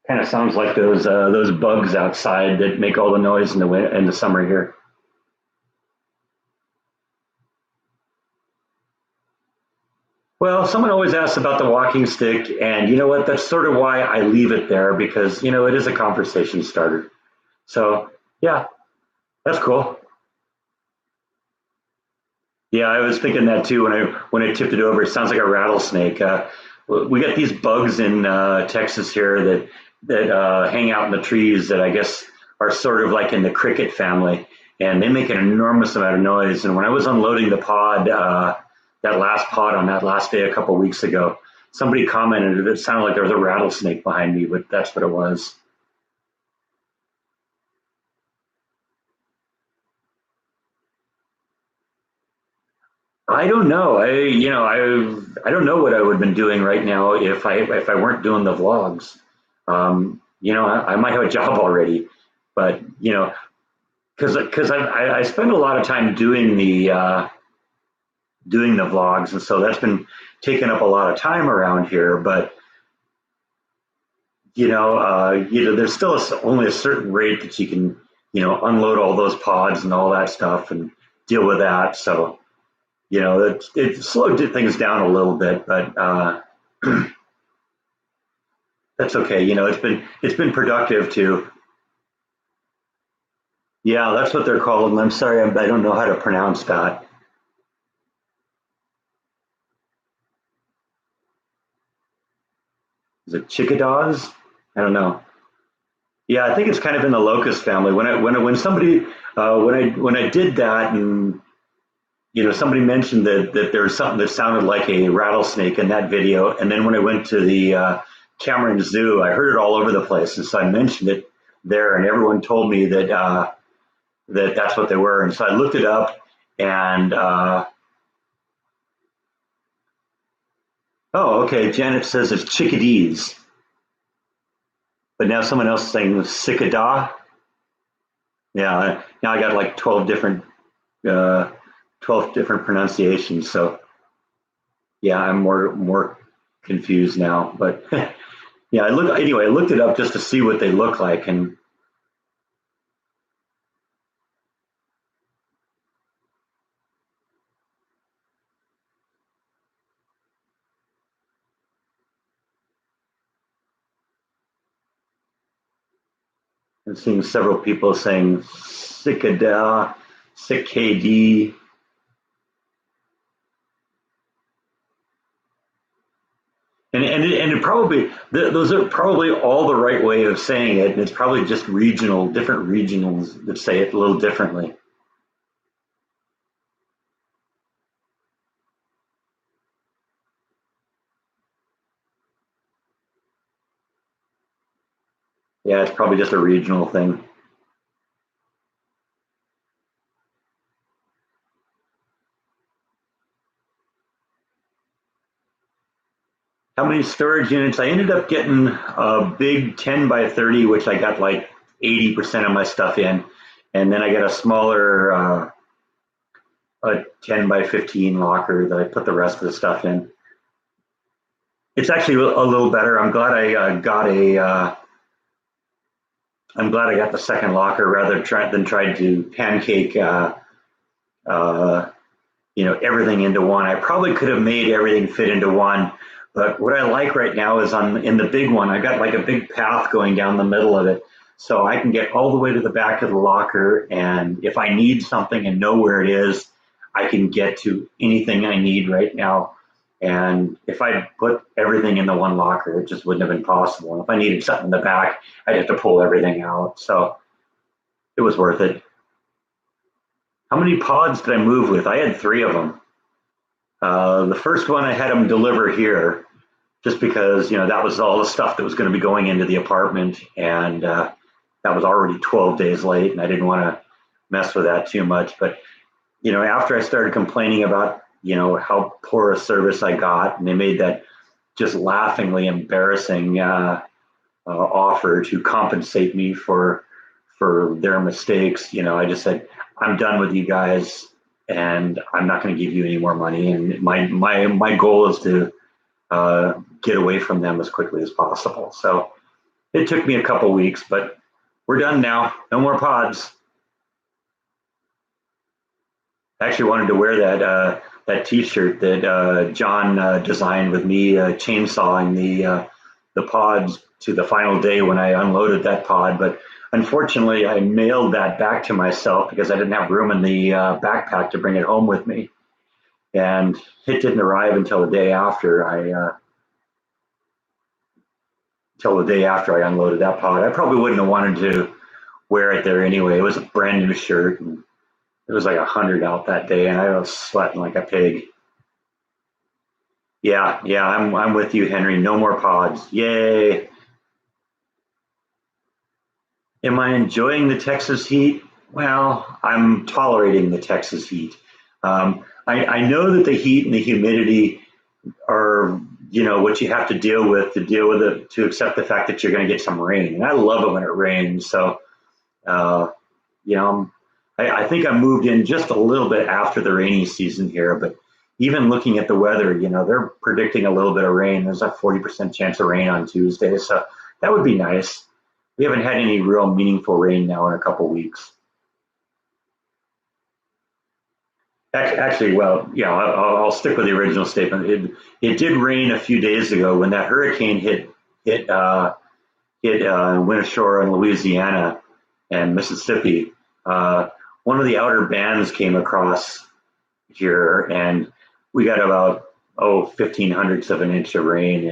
[SPEAKER 1] Kind of sounds like those bugs outside that make all the noise in the summer here. Well, someone always asks about the walking stick, and you know what? That's sort of why I leave it there, because it is a conversation starter. So yeah, that's cool. Yeah, I was thinking that too when I tipped it over. It sounds like a rattlesnake. We got these bugs in Texas here that hang out in the trees that I guess are sort of like in the cricket family, and they make an enormous amount of noise. And when I was unloading the pod, that last pod on that last day a couple weeks ago, somebody commented that it sounded like there was a rattlesnake behind me, but that's what it was. I don't know. I don't know what I would have been doing right now if I weren't doing the vlogs. I might have a job already, but because I spend a lot of time doing the vlogs, and so that's been taking up a lot of time around here. But there's still only a certain rate that you can unload all those pods and all that stuff and deal with that. So it slowed things down a little bit, but that's okay. It's been productive too. Yeah, that's what they're called. And I'm sorry, I don't know how to pronounce that. Is it chickadaws? I don't know. Yeah, I think it's kind of in the locust family. When I did that, and somebody mentioned that there was something that sounded like a rattlesnake in that video, and then when I went to the Cameron Zoo, I heard it all over the place, and so I mentioned it there, and everyone told me that's what they were, and so I looked it up, and oh, okay, Janet says it's chickadees, but now someone else is saying cicada. Yeah, now I got like 12 different pronunciations. So yeah, I'm more confused now. But yeah, I looked it up just to see what they look like, and I'm seeing several people saying cicada, cicadee. And it probably those are probably all the right way of saying it. And it's probably just different regionals that say it a little differently. Yeah, it's probably just a regional thing. How many storage units? I ended up getting a big 10 by 30, which I got like 80% of my stuff in. And then I got a smaller a 10 by 15 locker that I put the rest of the stuff in. It's actually a little better. I'm glad I got the second locker rather than tried to pancake everything into one. I probably could have made everything fit into one, but what I like right now is in the big one, I got like a big path going down the middle of it, so I can get all the way to the back of the locker, and if I need something and know where it is, I can get to anything I need right now. And if I put everything in the one locker, it just wouldn't have been possible. And if I needed something in the back, I'd have to pull everything out. So it was worth it. How many pods did I move with? I had 3 of them. The first one I had them deliver here, just because that was all the stuff that was going to be going into the apartment, and that was already 12 days late, and I didn't want to mess with that too much. But after I started complaining about how poor a service I got, and they made that just laughingly embarrassing offer to compensate me for their mistakes, I just said, I'm done with you guys, and I'm not going to give you any more money. And my goal is to get away from them as quickly as possible. So it took me a couple weeks, but we're done now. No more pods. I actually wanted to wear that T-shirt that John designed with me chainsawing the pods to the final day when I unloaded that pod. But unfortunately, I mailed that back to myself because I didn't have room in the backpack to bring it home with me. And it didn't arrive until the day after I unloaded that pod. I probably wouldn't have wanted to wear it there anyway. It was a brand new shirt, and it was like 100 out that day, and I was sweating like a pig. Yeah, I'm with you, Henry. No more pods. Yay. Am I enjoying the Texas heat? Well, I'm tolerating the Texas heat. I know that the heat and the humidity are, what you have to deal with to accept the fact that you're going to get some rain. And I love it when it rains. So, I think I moved in just a little bit after the rainy season here, but even looking at the weather, they're predicting a little bit of rain. There's a 40% chance of rain on Tuesday. So that would be nice. We haven't had any real meaningful rain now in a couple weeks. Actually, well, yeah, I'll stick with the original statement. It did rain a few days ago when that hurricane hit Winter Shore in Louisiana and Mississippi. One of the outer bands came across here, and we got about 1/1500th of an inch of rain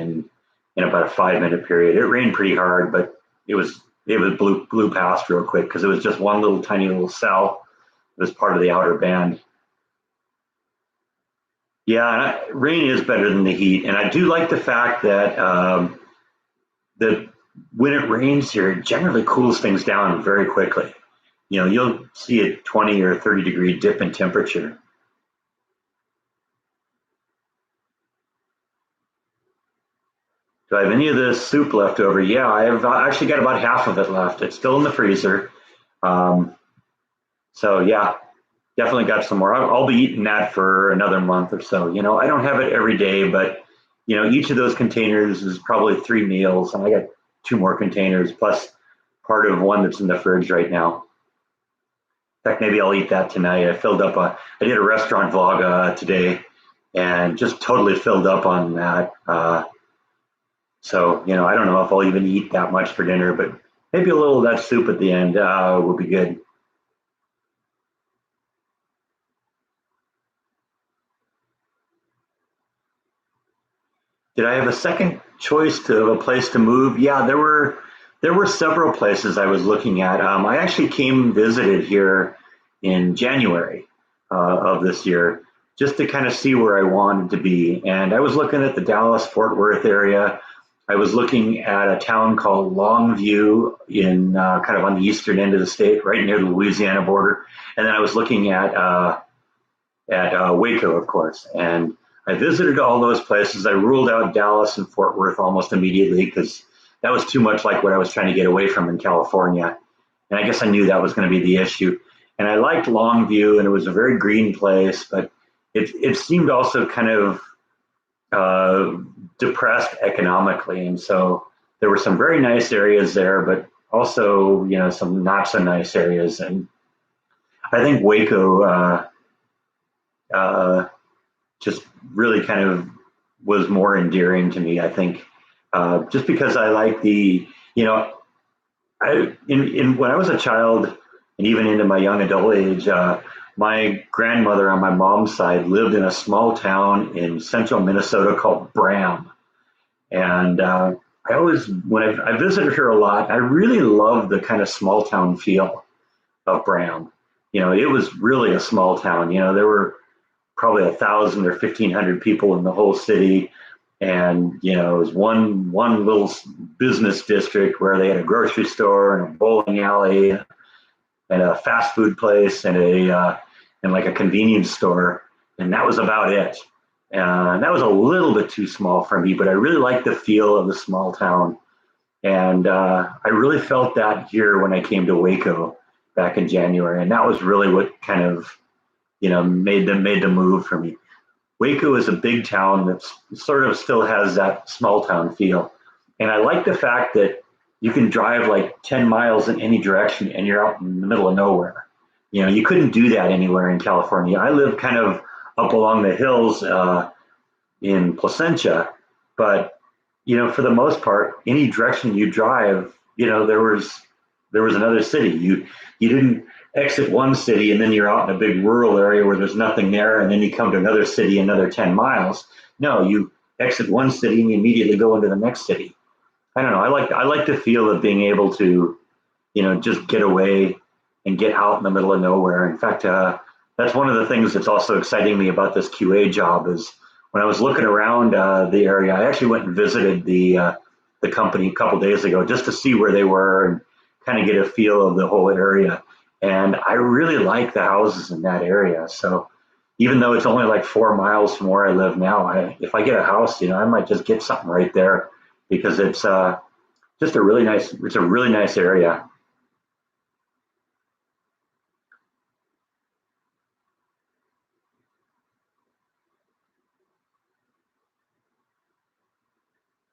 [SPEAKER 1] in about a 5-minute period. It rained pretty hard, but it blew past real quick because it was just one little tiny little cell. It was part of the outer band. Yeah, rain is better than the heat, and I do like the fact that when it rains here, it generally cools things down very quickly. You'll see a 20 or 30 degree dip in temperature. Do I have any of the soup left over? Yeah, I've actually got about half of it left. It's still in the freezer. So yeah, definitely got some more. I'll be eating that for another month or so. I don't have it every day, but each of those containers is probably 3 meals, and I got 2 more containers plus part of one that's in the fridge right now. In fact, maybe I'll eat that tonight. I did a restaurant vlog today, and just totally filled up on that. So, I don't know if I'll even eat that much for dinner, but maybe a little of that soup at the end will be good. Did I have a second choice of a place to move? Yeah, there were several places I was looking at. I actually visited here in January of this year just to kind of see where I wanted to be. And I was looking at the Dallas-Fort Worth area. I was looking at a town called Longview in kind of on the eastern end of the state, right near the Louisiana border. And then I was looking at Waco, of course. And I visited all those places. I ruled out Dallas and Fort Worth almost immediately because that was too much like what I was trying to get away from in California. And I guess I knew that was going to be the issue. And I liked Longview, and it was a very green place, but it seemed also kind of depressed economically. And so there were some very nice areas there, but also, some not so nice areas. And I think Waco just really kind of was more endearing to me. I think just because I like when I was a child and even into my young adult age, my grandmother on my mom's side lived in a small town in central Minnesota called Bram. And I always, when I visited her a lot, I really loved the kind of small town feel of Bram. It was really a small town. There were probably 1,000 or 1,500 people in the whole city, and it was one little business district where they had a grocery store and a bowling alley and a fast food place and like a convenience store, and that was about it. And that was a little bit too small for me, but I really liked the feel of the small town, and I really felt that here when I came to Waco back in January, and that was really what kind of made the move for me. Waco is a big town that sort of still has that small town feel. And I like the fact that you can drive like 10 miles in any direction and you're out in the middle of nowhere. You couldn't do that anywhere in California. I live kind of up along the hills in Placentia, but for the most part, any direction you drive, there was another city. You didn't exit one city and then you're out in a big rural area where there's nothing there, and then you come to another city another 10 miles. No, you exit one city and you immediately go into the next city. I don't know. I like the feel of being able to, just get away and get out in the middle of nowhere. In fact, that's one of the things that's also exciting me about this QA job is when I was looking around the area, I actually went and visited the company a couple days ago just to see where they were and kind of get a feel of the whole area. And I really like the houses in that area. So even though it's only like 4 miles from where I live now, if I get a house, I might just get something right there because it's just it's a really nice area.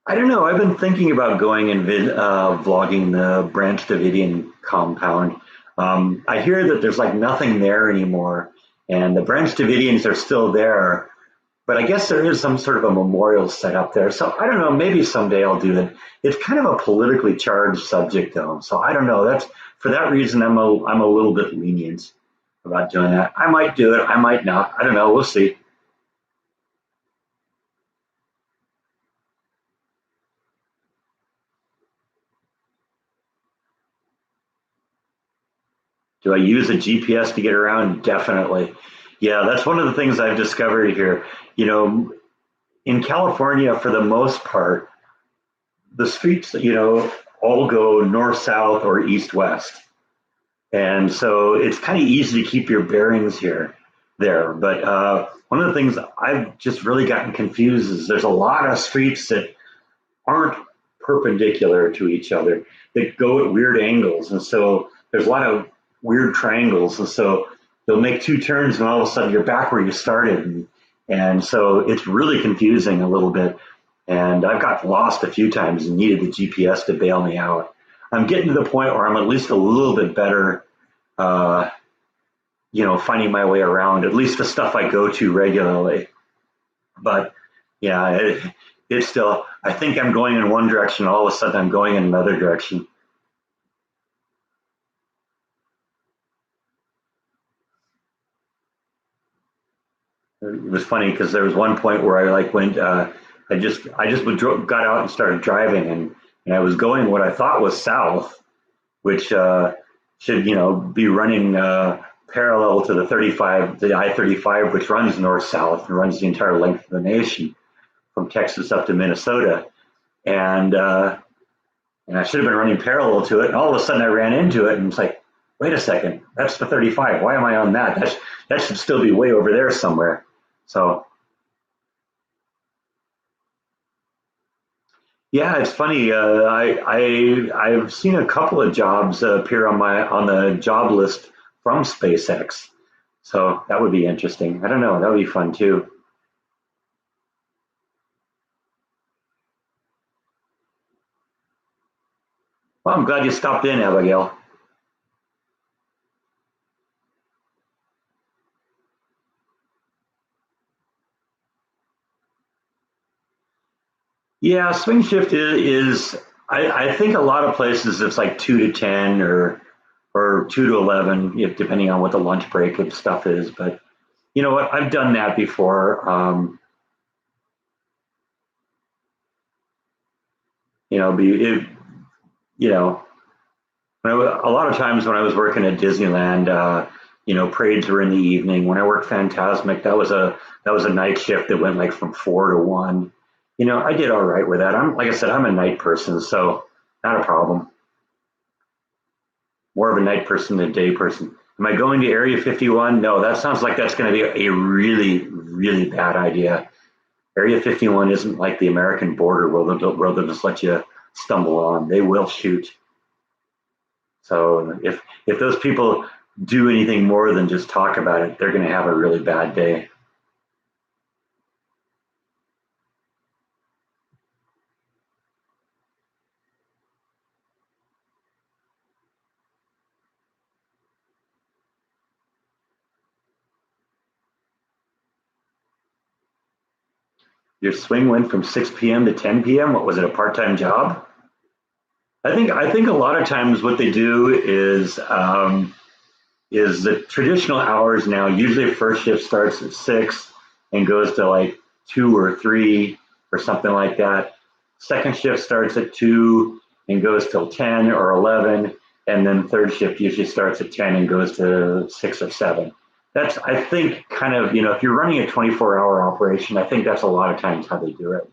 [SPEAKER 1] I don't know. I've been thinking about going and vlogging the Branch Davidian compound. I hear that there's like nothing there anymore, and the Branch Davidians are still there, but I guess there is some sort of a memorial set up there. So I don't know. Maybe someday I'll do that. It's kind of a politically charged subject, though. So I don't know. That's for that reason. I'm a little bit lenient about doing that. I might do it. I might not. I don't know. We'll see. Do I use a GPS to get around? Definitely. Yeah, that's one of the things I've discovered here. You know, in California, for the most part, the streets, all go north, south, or east, west. And so it's kind of easy to keep your bearings there. But one of the things I've just really gotten confused is there's a lot of streets that aren't perpendicular to each other that go at weird angles. And so there's a lot of weird triangles. And so you'll make two turns and all of a sudden you're back where you started. And so it's really confusing a little bit. And I've got lost a few times and needed the GPS to bail me out. I'm getting to the point where I'm at least a little bit better, uh, finding my way around, at least the stuff I go to regularly. But yeah, it's still, I think I'm going in one direction, all of a sudden I'm going in another direction. It was funny because there was one point where I like went, I just got out and started driving, and I was going what I thought was south, which should, be running parallel to the 35, the I-35, which runs north-south and runs the entire length of the nation from Texas up to Minnesota. And I should have been running parallel to it. And all of a sudden I ran into it and it's like, wait a second, that's the 35. Why am I on that? That should still be way over there somewhere. So yeah, it's funny. I've seen a couple of jobs appear on the job list from SpaceX. So that would be interesting. I don't know. That would be fun too. Well, I'm glad you stopped in, Abigail. Yeah, swing shift is I think a lot of places it's like 2 to 10 or or 2 to 11, if, depending on what the lunch break of stuff is. But you know what? I've done that before. You know, you know, a lot of times when I was working at Disneyland, you know, parades were in the evening. When I worked Fantasmic, that was a night shift that went like from 4 to 1. You know, I did all right with that. I'm like I said, I'm a night person, so not a problem. More of a night person than a day person. Am I going to Area 51? No, that sounds like that's going to be a really, really bad idea. Area 51 isn't like the American border where they'll just let you stumble on. They will shoot. So if those people do anything more than just talk about it, they're going to have a really bad day. Your swing went from 6 p.m. to 10 p.m. What was it, a part-time job? I think a lot of times what they do is the traditional hours now. Usually, first shift starts at 6 and goes to like 2 or 3 or something like that. Second shift starts at 2 and goes till 10 or 11, and then third shift usually starts at 10 and goes to 6 or 7. That's, I think, kind of, you know, if you're running a 24-hour operation, I think that's a lot of times how they do it.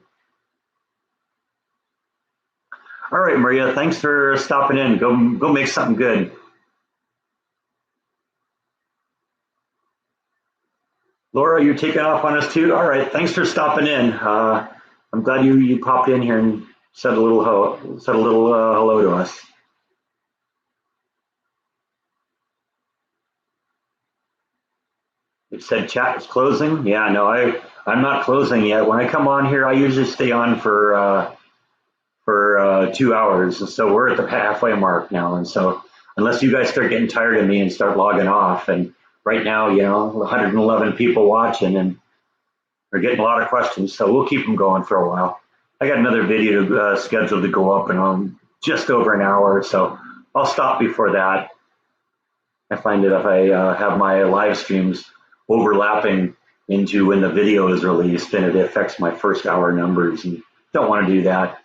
[SPEAKER 1] All right, Maria, thanks for stopping in. Go make something good. Laura, you're taking off on us too? All right, thanks for stopping in. I'm glad you popped in here and said a little hello to us. It said chat is closing. Yeah, no, I'm not closing yet. When I come on here, I usually stay on for 2 hours, and so we're at the halfway mark now. And so unless you guys start getting tired of me and start logging off, and right now, you know, 111 people watching, and we're getting a lot of questions, so we'll keep them going for a while. I got another video scheduled to go up in just over an hour, so I'll stop before that. I find that if I have my live streams overlapping into when the video is released, then it affects my first hour numbers, and don't want to do that.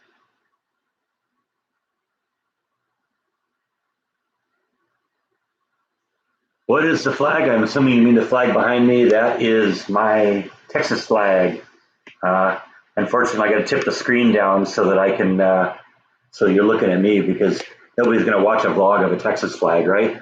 [SPEAKER 1] What is the flag? I'm assuming you mean the flag behind me. That is my Texas flag. Unfortunately, I got to tip the screen down so that I can, so you're looking at me, because nobody's going to watch a vlog of a Texas flag, right?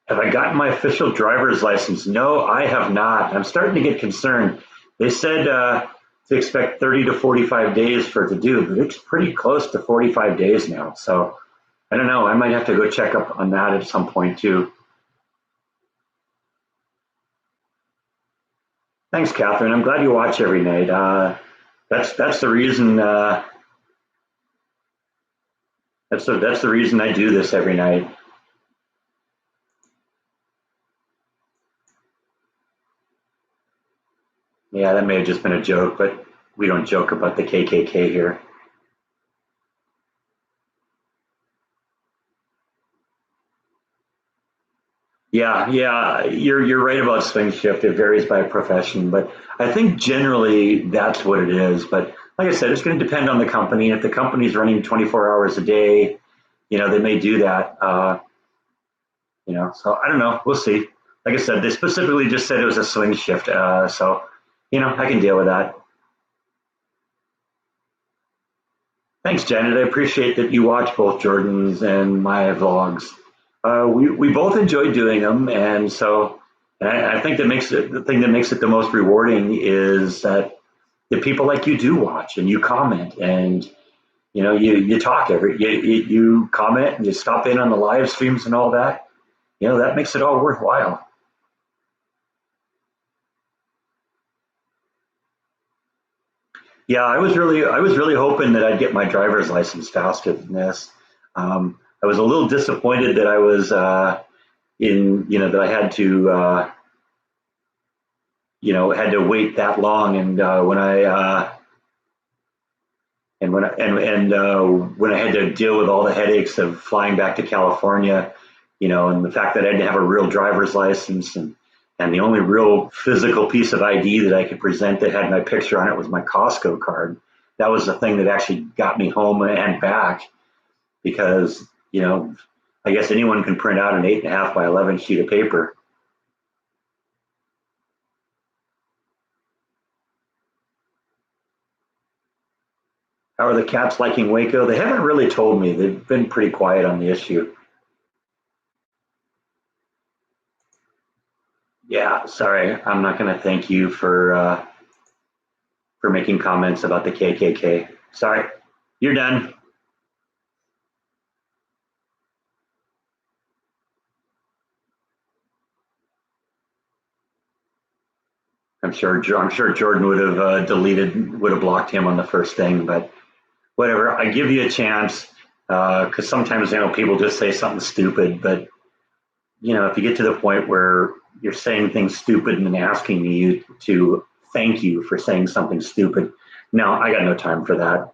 [SPEAKER 1] Have I gotten my official driver's license? No, I have not. I'm starting to get concerned. They said to expect 30 to 45 days for it to do, but it's pretty close to 45 days now. So I don't know. I might have to go check up on that at some point too. Thanks, Catherine. I'm glad you watch every night. That's the reason. That's the reason I do this every night. Yeah, that may have just been a joke, but we don't joke about the KKK here. Yeah, you're right about swing shift. It varies by profession, but I think generally that's what it is. But like I said, it's going to depend on the company. If the company's running 24 hours a day, you know, they may do that. You know, so I don't know. We'll see. Like I said, they specifically just said it was a swing shift, so you know, I can deal with that. Thanks, Janet. I appreciate that you watch both Jordan's and my vlogs. We both enjoy doing them, and so and I think that makes it the thing that makes it the most rewarding is that the people like you do watch and you comment, and you know you talk you comment and you stop in on the live streams and all that. You know, that makes it all worthwhile. Yeah, I was really hoping that I'd get my driver's license faster than this. I was a little disappointed that I was in, you know, that I had to, you know, had to wait that long. And And when I had to deal with all the headaches of flying back to California, and the fact that I didn't have a real driver's license, and the only real physical piece of ID that I could present that had my picture on it was my Costco card. That was the thing that actually got me home and back, because I guess anyone can print out an 8.5 by 11 sheet of paper. How are the cats liking Waco? They haven't really told me. They've been pretty quiet on the issue. Yeah, sorry, I'm not going to thank you for making comments about the KKK. Sorry, you're done. I'm sure Jordan would have would have blocked him on the first thing, but whatever. I give you a chance, because sometimes people just say something stupid, but if you get to the point where you're saying things stupid and then asking me to thank you for saying something stupid, no, I got no time for that.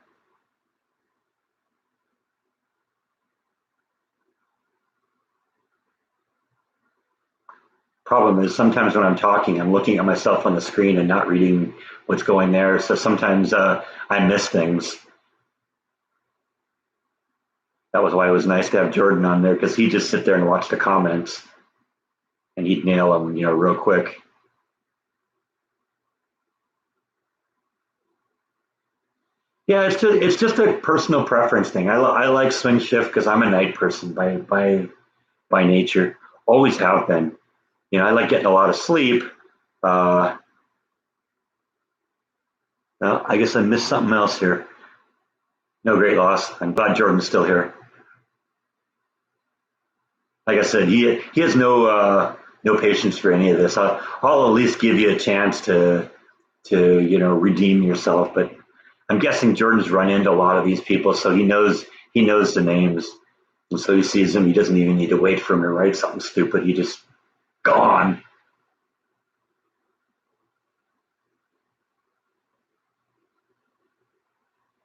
[SPEAKER 1] Problem is, sometimes when I'm talking, I'm looking at myself on the screen and not reading what's going there. So sometimes I miss things. That was why it was nice to have Jordan on there, because he'd just sit there and watch the comments, and he'd nail them, real quick. Yeah, it's just a personal preference thing. I like swing shift because I'm a night person by nature. Always have been. I like getting a lot of sleep. Uh, well, I guess I missed something else here. No great loss. I'm glad Jordan's still here. Like I said, he has no patience for any of this. I'll at least give you a chance to redeem yourself. But I'm guessing Jordan's run into a lot of these people, so he knows the names, and so he sees them. He doesn't even need to wait for him to write something stupid. He just gone.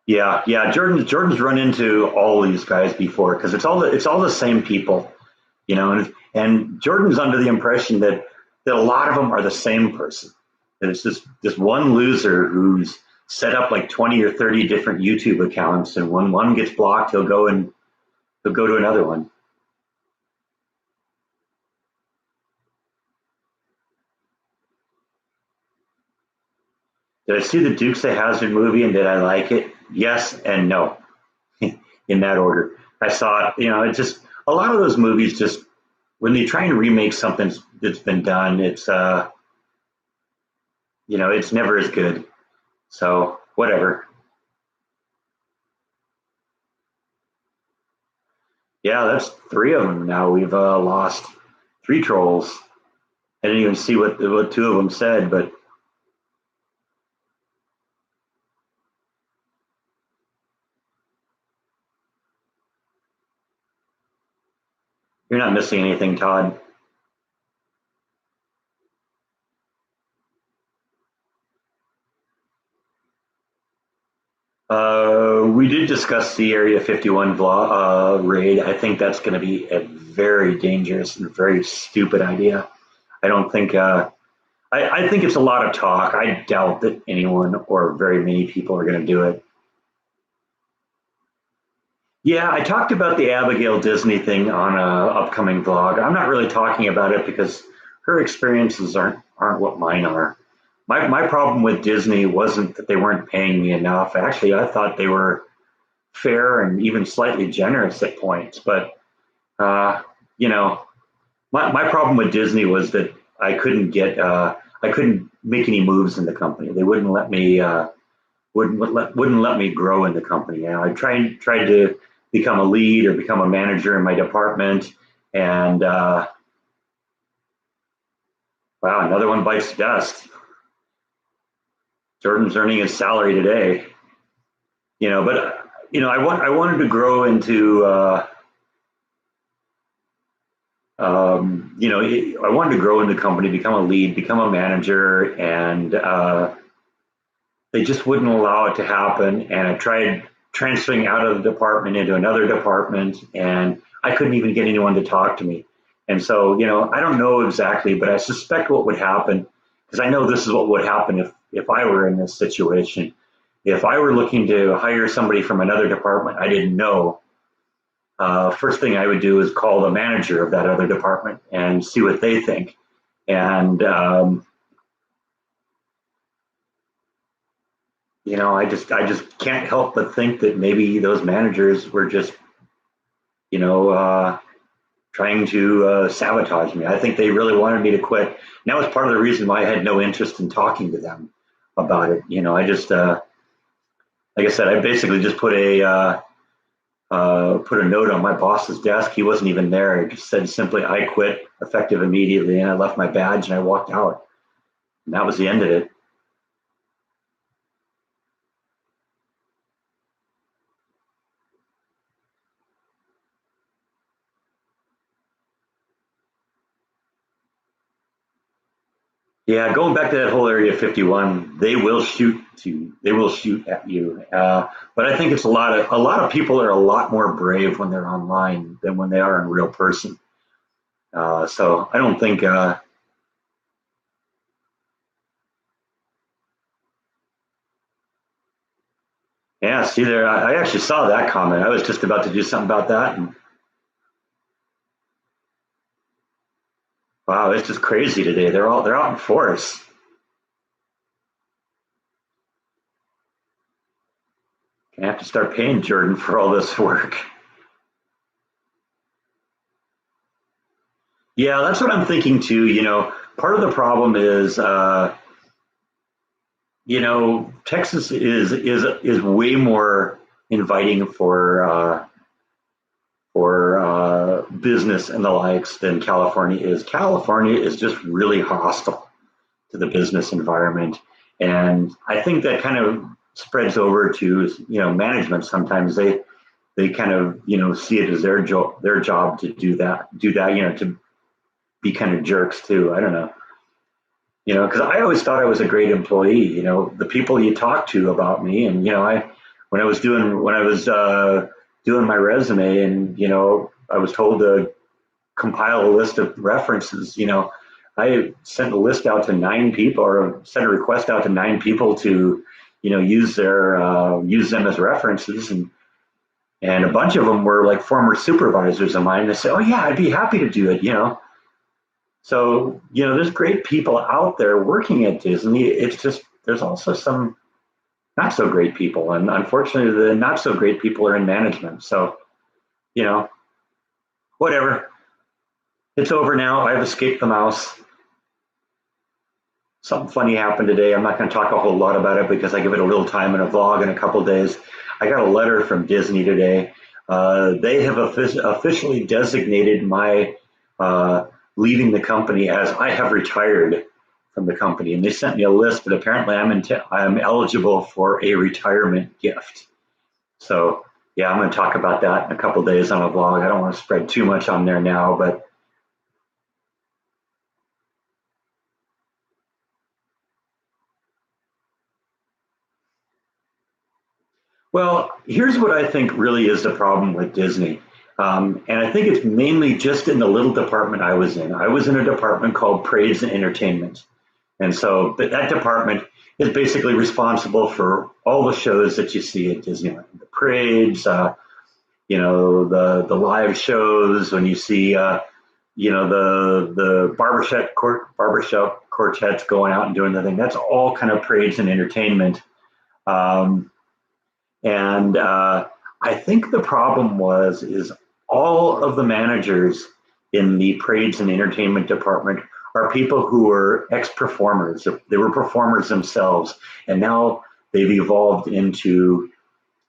[SPEAKER 1] Yeah. Jordan's run into all these guys before, because it's all the same people, and Jordan's under the impression that a lot of them are the same person. That it's this one loser who's set up like 20 or 30 different YouTube accounts, and when one gets blocked, he'll go to another one. Did I see the Dukes of Hazzard movie, and did I like it? Yes and no, in that order. I saw it. It just, a lot of those movies, just when they try and remake something that's been done, it's never as good. So whatever. Yeah, that's three of them now. We've lost three trolls. I didn't even see what two of them said, but you're not missing anything, Todd. We did discuss the Area 51 raid. I think that's going to be a very dangerous and very stupid idea. I don't think. I think it's a lot of talk. I doubt that anyone or very many people are going to do it. Yeah, I talked about the Abigail Disney thing on a upcoming vlog. I'm not really talking about it because her experiences aren't what mine are. My problem with Disney wasn't that they weren't paying me enough. Actually, I thought they were fair and even slightly generous at points. But uh, you know, my problem with Disney was that I couldn't make any moves in the company. They wouldn't let me grow in the company. I tried to become a lead or become a manager in my department, and wow, another one bites dust. Jordan's earning his salary today, but I wanted to grow into I wanted to grow in the company, become a lead, become a manager, and they just wouldn't allow it to happen. And I tried transferring out of the department into another department, and I couldn't even get anyone to talk to me. And so, I don't know exactly, but I suspect what would happen, because I know this is what would happen if I were in this situation. If I were looking to hire somebody from another department I didn't know, first thing I would do is call the manager of that other department and see what they think. And, I just can't help but think that maybe those managers were just, trying to sabotage me. I think they really wanted me to quit. And that was part of the reason why I had no interest in talking to them about it. I just, like I said, I basically just put a note on my boss's desk. He wasn't even there. It just said simply, "I quit, effective immediately," and I left my badge and I walked out. And that was the end of it. Yeah, going back to that whole Area 51, they will shoot at you. But I think it's a lot of people are a lot more brave when they're online than when they are in real person. So I don't think. Yeah, see there, I actually saw that comment. I was just about to do something about that, and wow, it's just crazy today. They're out in force. I have to start paying Jordan for all this work. Yeah, that's what I'm thinking too. Part of the problem is, Texas is way more inviting for business and the likes than California is. California is just really hostile to the business environment, and I think that kind of spreads over to management. Sometimes they kind of see it as their job to do that to be kind of jerks too. I don't know. Because I always thought I was a great employee. The people you talk to about me, and when I was doing my resume, and I was told to compile a list of references. I sent a list out to 9 people, or sent a request out to 9 people to, use them as references, and a bunch of them were like former supervisors of mine. They said, "Oh yeah, I'd be happy to do it." So, there's great people out there working at Disney. It's just, there's also some not so great people. And unfortunately, the not so great people are in management. So, you know, whatever. It's over now. I've escaped the mouse. Something funny happened today. I'm not going to talk a whole lot about it because I give it a little time in a vlog in a couple of days. I got a letter from Disney today. They have officially designated my leaving the company as I have retired from the company, and they sent me a list. But apparently, I'm eligible for a retirement gift. So yeah, I'm going to talk about that in a couple of days on a vlog. I don't want to spread too much on there now, but well, here's what I think really is the problem with Disney. And I think it's mainly just in the little department I was in. I was in a department called Parades and Entertainment. And so that department is basically responsible for all the shows that you see at Disneyland. The parades, the live shows, when you see, the barbershop quartets going out and doing the thing. That's all kind of parades and entertainment. Um, and I think the problem is all of the managers in the parades and entertainment department are people who are ex-performers. They were performers themselves, and now they've evolved into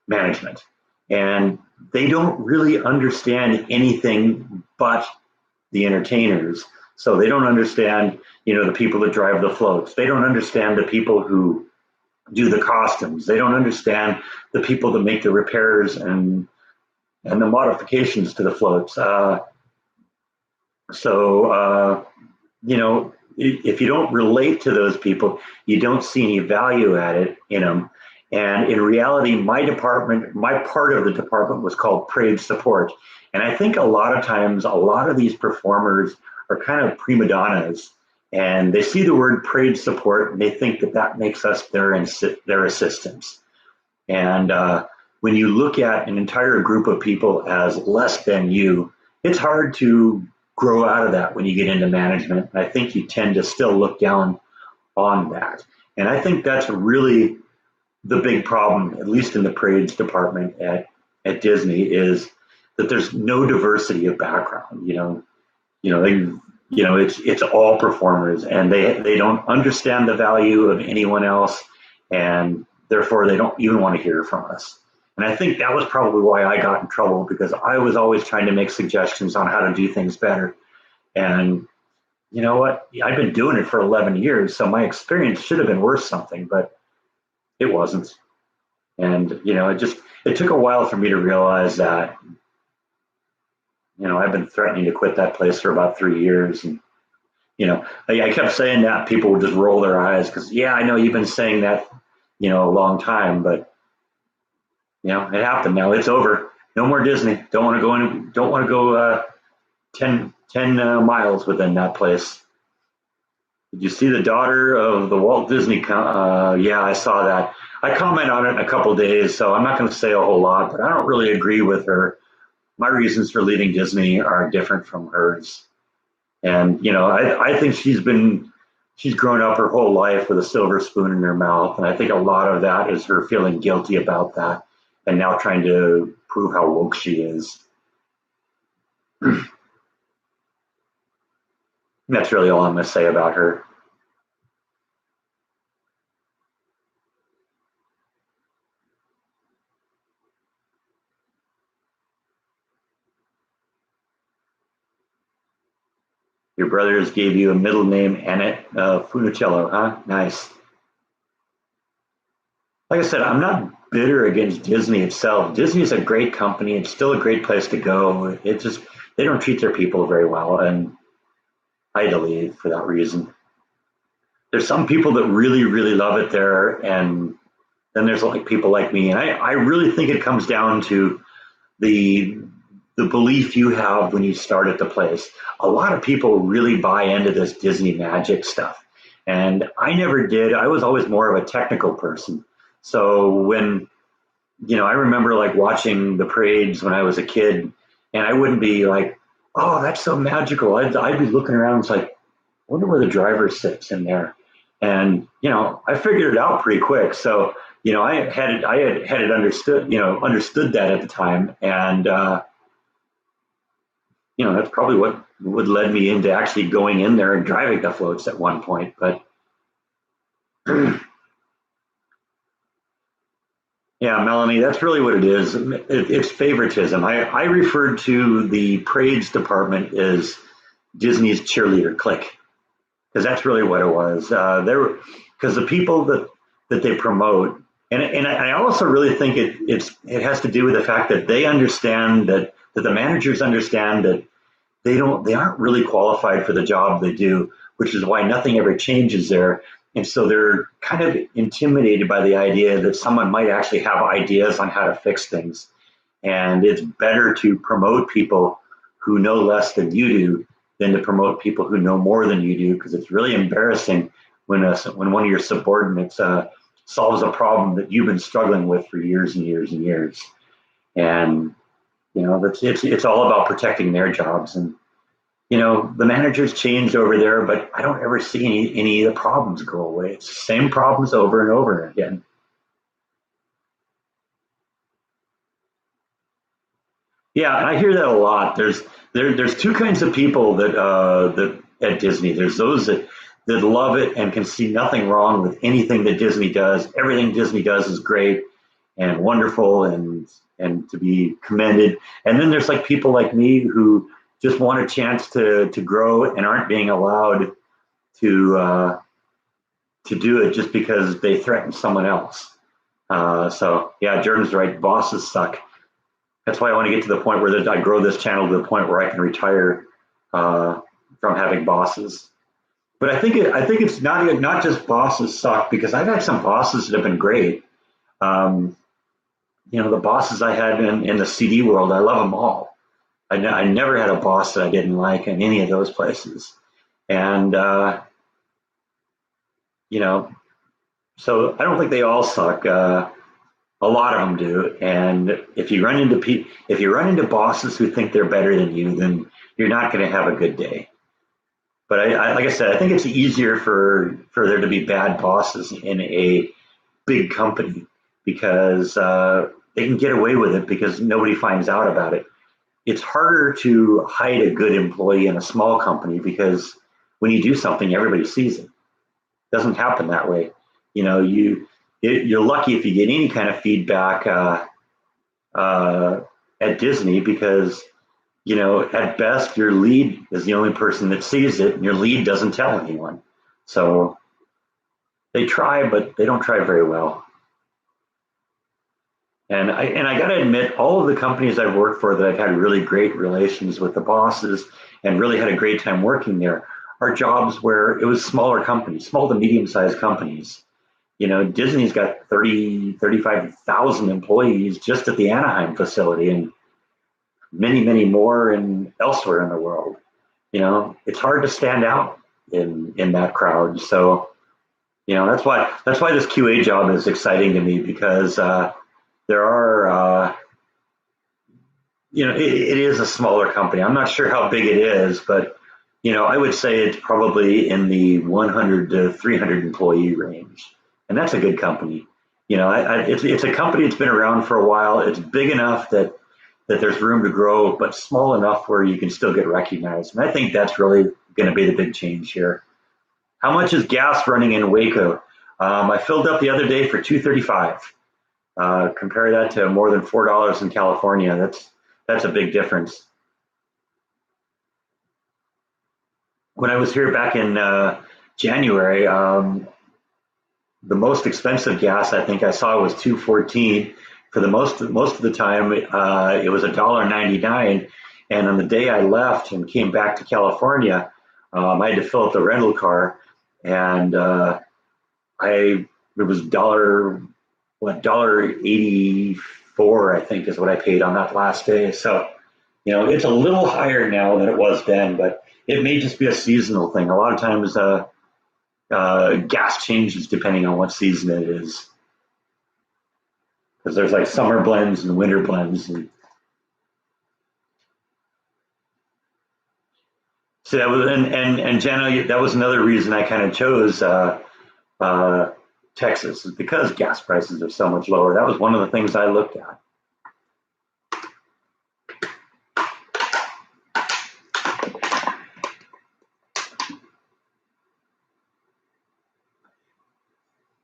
[SPEAKER 1] management. And they don't really understand anything but the entertainers. So they don't understand, the people that drive the floats. They don't understand the people who do the costumes. They don't understand the people that make the repairs and the modifications to the floats. So if you don't relate to those people, you don't see any value in them. And in reality, my part of the department was called parade support. And I think a lot of times, a lot of these performers are kind of prima donnas, and they see the word parade support and they think that that makes us their assistants. And when you look at an entire group of people as less than you, it's hard to grow out of that when you get into management. I think you tend to still look down on that. And I think that's really the big problem, at least in the parades department at Disney, is that there's no diversity of background. It's all performers, and they don't understand the value of anyone else, and therefore they don't even want to hear from us. And I think that was probably why I got in trouble, because I was always trying to make suggestions on how to do things better. And you know what? I've been doing it for 11 years, so my experience should have been worth something, but it wasn't. And it took a while for me to realize that. I've been threatening to quit that place for about 3 years, and I kept saying that. People would just roll their eyes because, yeah, I know you've been saying that, a long time, but it happened. Now it's over. No more Disney. Don't want to go in. Don't want to go 10 miles within that place. Did you see the daughter of the Walt Disney? Yeah, I saw that. I comment on it in a couple of days, so I'm not going to say a whole lot, but I don't really agree with her. My reasons for leaving Disney are different from hers. And, I think she's grown up her whole life with a silver spoon in her mouth. And I think a lot of that is her feeling guilty about that and now trying to prove how woke she is. That's really all I'm going to say about her. Your brothers gave you a middle name, Annette Funicello, huh? Nice. Like I said, I'm not bitter against Disney itself. Disney is a great company. It's still a great place to go. It just, they don't treat their people very well, and I had to leave for that reason. There's some people that really, really love it there, and then there's like people like me. And I really think it comes down to the the belief you have when you start at the place. A lot of people really buy into this Disney magic stuff. And I never did. I was always more of a technical person. So when, I remember like watching the parades when I was a kid, and I wouldn't be like, oh, that's so magical. I'd be looking around and it's like, I wonder where the driver sits in there. And, I figured it out pretty quick. So, I had understood that at the time. And, that's probably what would led me into actually going in there and driving the floats at one point. But yeah, Melanie, that's really what it is. It's favoritism. I referred to the parades department as Disney's cheerleader clique, because that's really what it was. Because the people that they promote, and I also really think it has to do with the fact that they understand that the managers understand that they aren't really qualified for the job they do, which is why nothing ever changes there. And so they're kind of intimidated by the idea that someone might actually have ideas on how to fix things. And it's better to promote people who know less than you do than to promote people who know more than you do, because it's really embarrassing when one of your subordinates solves a problem that you've been struggling with for years and years and years. And it's all about protecting their jobs. And the managers changed over there, but I don't ever see any of the problems go away. It's the same problems over and over again. Yeah, I hear that a lot. There's two kinds of people that at Disney. There's those that love it and can see nothing wrong with anything that Disney does. Everything Disney does is great and wonderful and to be commended. And then there's like people like me who just want a chance to grow and aren't being allowed to do it just because they threaten someone else. So yeah, Jordan's right. Bosses suck. That's why I want to get to the point where I grow this channel to the point where I can retire from having bosses. But I think it's not just bosses suck, because I've had some bosses that have been great. Um, the bosses I had in the CD world, I love them all. I never had a boss that I didn't like in any of those places. And, you know, so I don't think they all suck. A lot of them do. And if you run into bosses who think they're better than you, then you're not going to have a good day. But like I said, I think it's easier for there to be bad bosses in a big company because they can get away with it because nobody finds out about it. It's harder to hide a good employee in a small company because when you do something, everybody sees it. It doesn't happen that way. You're lucky if you get any kind of feedback uh, at Disney because at best your lead is the only person that sees it, and your lead doesn't tell anyone. So they try, but they don't try very well. And I got to admit, all of the companies I've worked for that I've had really great relations with the bosses and really had a great time working there are jobs where it was smaller companies, small to medium sized companies. Disney's got 35,000 employees just at the Anaheim facility and many, many more in elsewhere in the world. It's hard to stand out in that crowd. So, that's why this QA job is exciting to me because there are, it is a smaller company. I'm not sure how big it is, but I would say it's probably in the 100 to 300 employee range, and that's a good company. It's a company that's been around for a while. It's big enough that there's room to grow, but small enough where you can still get recognized. And I think that's really going to be the big change here. How much is gas running in Waco? I filled up the other day for $2.35. Compare that to more than $4 in California. That's a big difference. When I was here back in January, the most expensive gas I think I saw was $2.14. For the most of the time, it was $1.99. And on the day I left and came back to California, I had to fill up the rental car, and it was $1.84, I think, is what I paid on that last day. So, it's a little higher now than it was then, but it may just be a seasonal thing. A lot of times, gas changes depending on what season it is, because there's like summer blends and winter blends. And so that was, and Jenna, that was another reason I kind of chose uh, Texas, is because gas prices are so much lower. That was one of the things I looked at.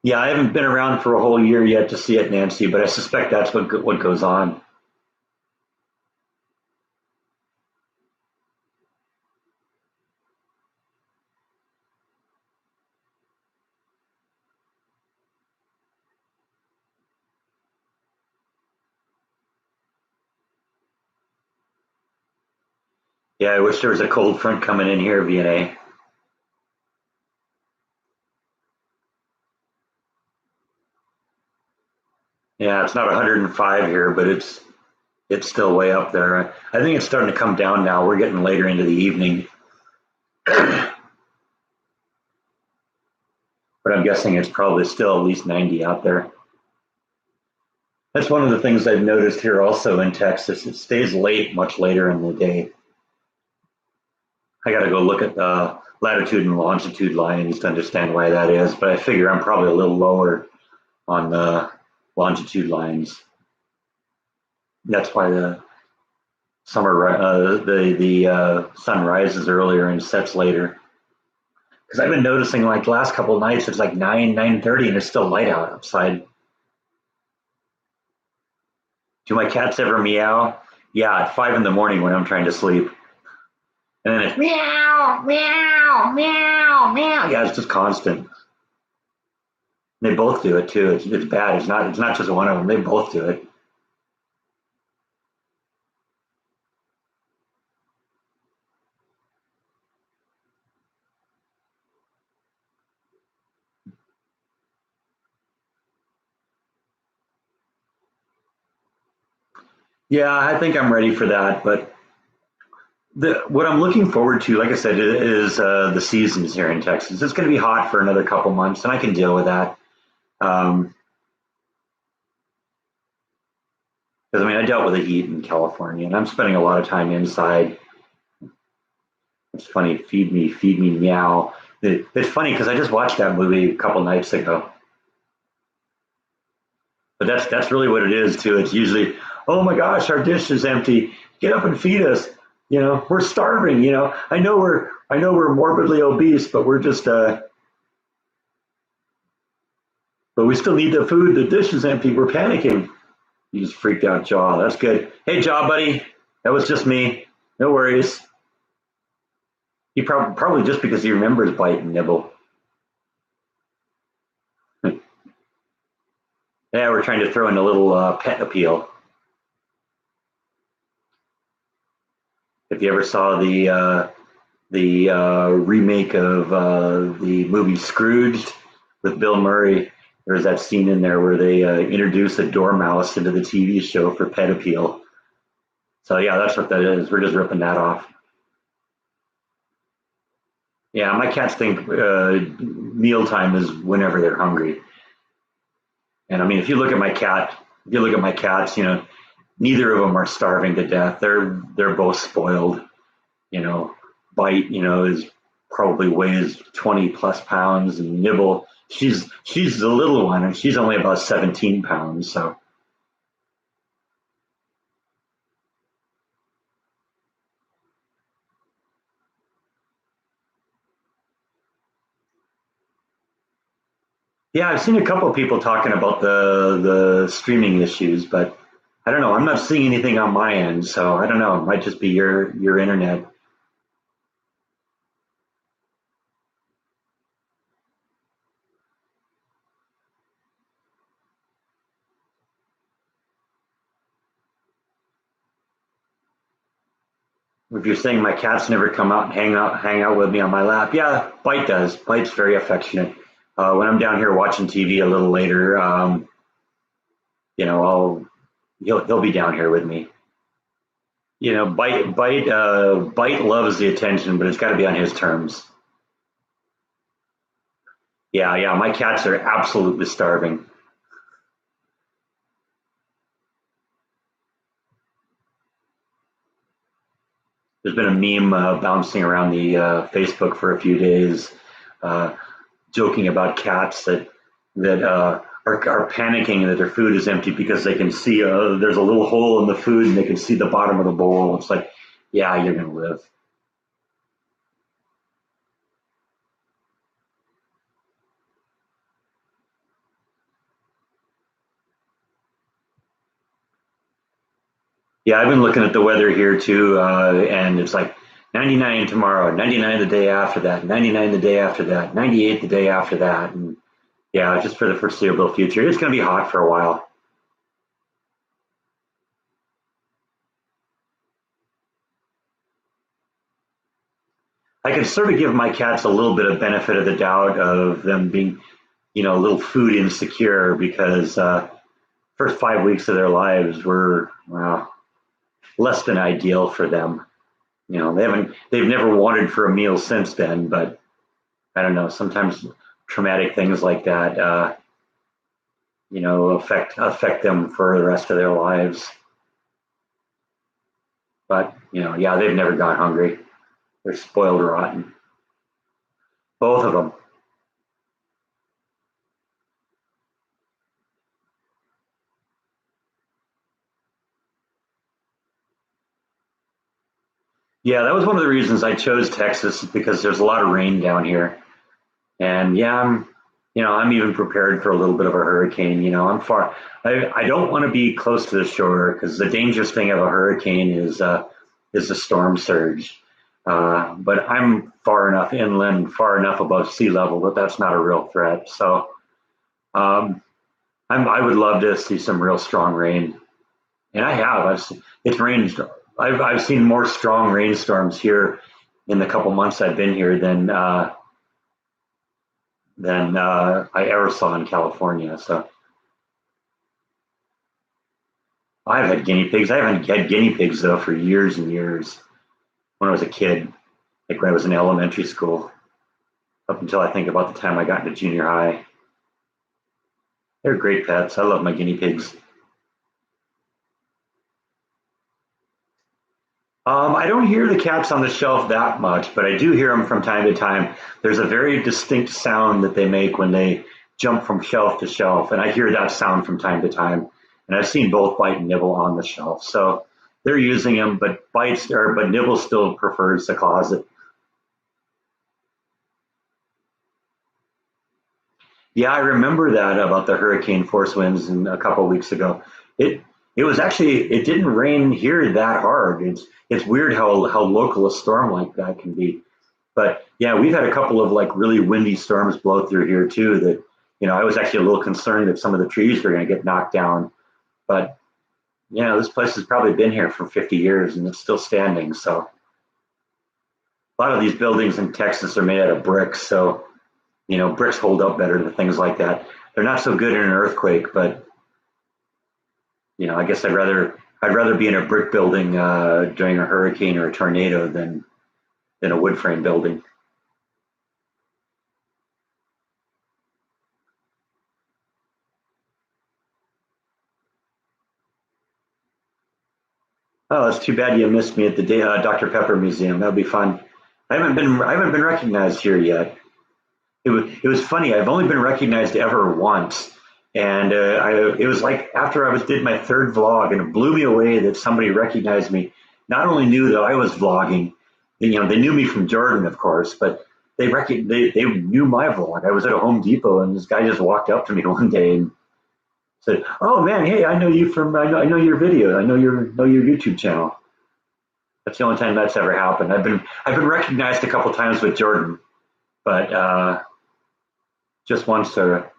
[SPEAKER 1] Yeah, I haven't been around for a whole year yet to see it, Nancy, but I suspect that's what goes on. Yeah, I wish there was a cold front coming in here, VNA. Yeah, it's not 105 here, but it's still way up there. I think it's starting to come down now. We're getting later into the evening, but I'm guessing it's probably still at least 90 out there. That's one of the things I've noticed here also in Texas. It stays late much later in the day. I got to go look at the latitude and longitude lines to understand why that is, but I figure I'm probably a little lower on the longitude lines. That's why the sun rises earlier and sets later. Because I've been noticing like the last couple of nights it's like 9:30 and it's still light outside. Do my cats ever meow? Yeah, at 5 in the morning when I'm trying to sleep. And then it's meow, meow, meow, meow. Yeah, it's just constant. They both do it too. It's bad. It's not just one of them. They both do it. Yeah, I think I'm ready for that. But what I'm looking forward to, like I said, is the seasons here in Texas. It's going to be hot for another couple months, and I can deal with that. Um, because I mean, I dealt with the heat in California, and I'm spending a lot of time inside. It's funny, feed me, meow. It's funny because I just watched that movie a couple nights ago, but that's really what it is too. It's usually, oh my gosh, our dish is empty. Get up and feed us. You know, we're starving. You know, I know we're morbidly obese, but we're just but we still need the food. The dish is empty. We're panicking. You just freaked out, Jaw. That's good. Hey, Jaw, buddy. That was just me. No worries. He probably just because he remembers bite and nibble. Yeah, we're trying to throw in a little pet appeal. If you ever saw the remake of the movie Scrooged with Bill Murray, there's that scene in there where they introduce a dormouse into the TV show for pet appeal. So yeah, that's what that is. We're just ripping that off. Yeah, my cats think mealtime is whenever they're hungry. And I mean, if you look at my cats, you know, neither of them are starving to death. They're both spoiled. You know, Bite, you know, is probably weighs 20 plus pounds, and Nibble, she's the little one, and she's only about 17 pounds. So yeah, I've seen a couple of people talking about the streaming issues, but I don't know. I'm not seeing anything on my end, so I don't know. It might just be your internet. If you're saying my cats never come out and hang out with me on my lap, yeah, Bite does. Bite's very affectionate. When I'm down here watching TV a little later, you know, he'll be down here with me. You know, Bite loves the attention, but it's got to be on his terms. Yeah, yeah, my cats are absolutely starving. There's been a meme bouncing around the Facebook for a few days, uh, joking about cats that are panicking that their food is empty because they can see there's a little hole in the food and they can see the bottom of the bowl. It's like, yeah, you're gonna live. Yeah, I've been looking at the weather here too, and it's like 99 tomorrow, 99 the day after that, 99 the day after that, 98 the day after that, and yeah, just for the foreseeable future, it's going to be hot for a while. I can sort of give my cats a little bit of benefit of the doubt of them being, you know, a little food insecure because first 5 weeks of their lives were well, less than ideal for them. You know, they've never wanted for a meal since then, but I don't know. Sometimes traumatic things like that, you know, affect them for the rest of their lives. But you know, yeah, they've never gone hungry. They're spoiled rotten, both of them. Yeah, that was one of the reasons I chose Texas because there's a lot of rain down here, and yeah, you know, I'm even prepared for a little bit of a hurricane. You know, I'm far. I don't want to be close to the shore because the dangerous thing of a hurricane is the storm surge. But I'm far enough inland, far enough above sea level that that's not a real threat. So um, I would love to see some real strong rain, and I have. It's rained. I've seen more strong rainstorms here in the couple months I've been here than I ever saw in California. So I've had guinea pigs. I haven't had guinea pigs though for years and years. When I was a kid, like when I was in elementary school, up until I think about the time I got into junior high. They're great pets. I love my guinea pigs. I don't hear the cats on the shelf that much, but I do hear them from time to time. There's a very distinct sound that they make when they jump from shelf to shelf, and I hear that sound from time to time. And I've seen both Bite and Nibble on the shelf, so they're using them. But Nibble still prefers the closet. Yeah, I remember that about the hurricane force winds a couple of weeks ago. It it was actually it didn't rain here that hard. It's weird how local a storm like that can be. But yeah, we've had a couple of like really windy storms blow through here too. That I was actually a little concerned that some of the trees were going to get knocked down. But this place has probably been here for 50 years and it's still standing. So a lot of these buildings in Texas are made out of bricks. So bricks hold up better to things like that. They're not so good in an earthquake, but I guess I'd rather be in a brick building during a hurricane or a tornado than a wood frame building. Oh, it's too bad you missed me at the Dr. Pepper Museum. That'd be fun. I haven't been recognized here yet. It was funny. I've only been recognized ever once, and it was like after did my third vlog, and it blew me away that somebody recognized me. Not only knew that I was vlogging, they knew me from Jordan, of course, but they knew my vlog. I was at a Home Depot, and this guy just walked up to me one day and said, "Oh man, hey, I know you from I know your video. I know your YouTube channel." That's the only time that's ever happened. I've been recognized a couple times with Jordan, but just once, but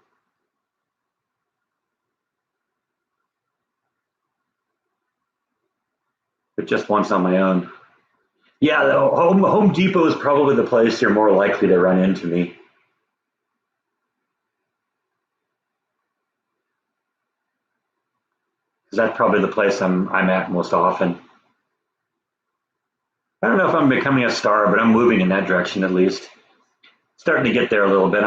[SPEAKER 1] just once on my own. Yeah, the Home Depot is probably the place you're more likely to run into me. Because that's probably the place I'm at most often. I don't know if I'm becoming a star, but I'm moving in that direction at least. Starting to get there a little bit.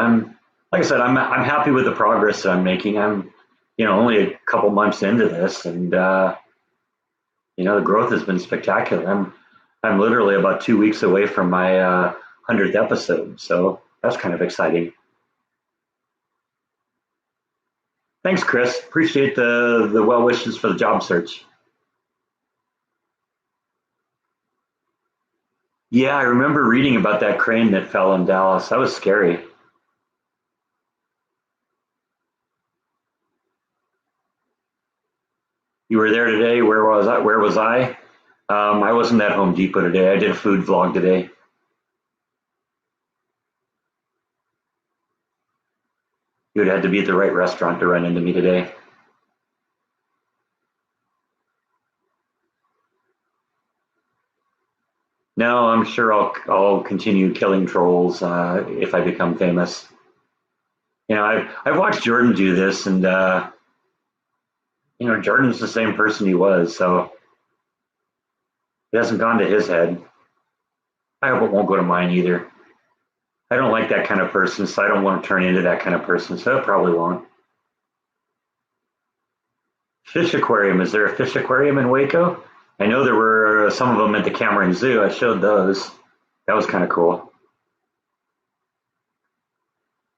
[SPEAKER 1] Like I said, I'm happy with the progress that I'm making. I'm only a couple months into this, and the growth has been spectacular. I'm literally about 2 weeks away from my 100th episode, so that's kind of exciting. Thanks, Chris. Appreciate the well wishes for the job search. Yeah, I remember reading about that crane that fell in Dallas. That was scary. You were there today. Where was I? Where was I? I wasn't at Home Depot today. I did a food vlog today. You would have had to be at the right restaurant to run into me today. No, I'm sure I'll continue killing trolls if I become famous. I've watched Jordan do this, and Jordan's the same person he was, so it hasn't gone to his head. I hope it won't go to mine either. I don't like that kind of person, so I don't want to turn into that kind of person, so it probably won't. Fish aquarium. Is there a fish aquarium in Waco? I know there were some of them at the Cameron Zoo. I showed those. That was kind of cool.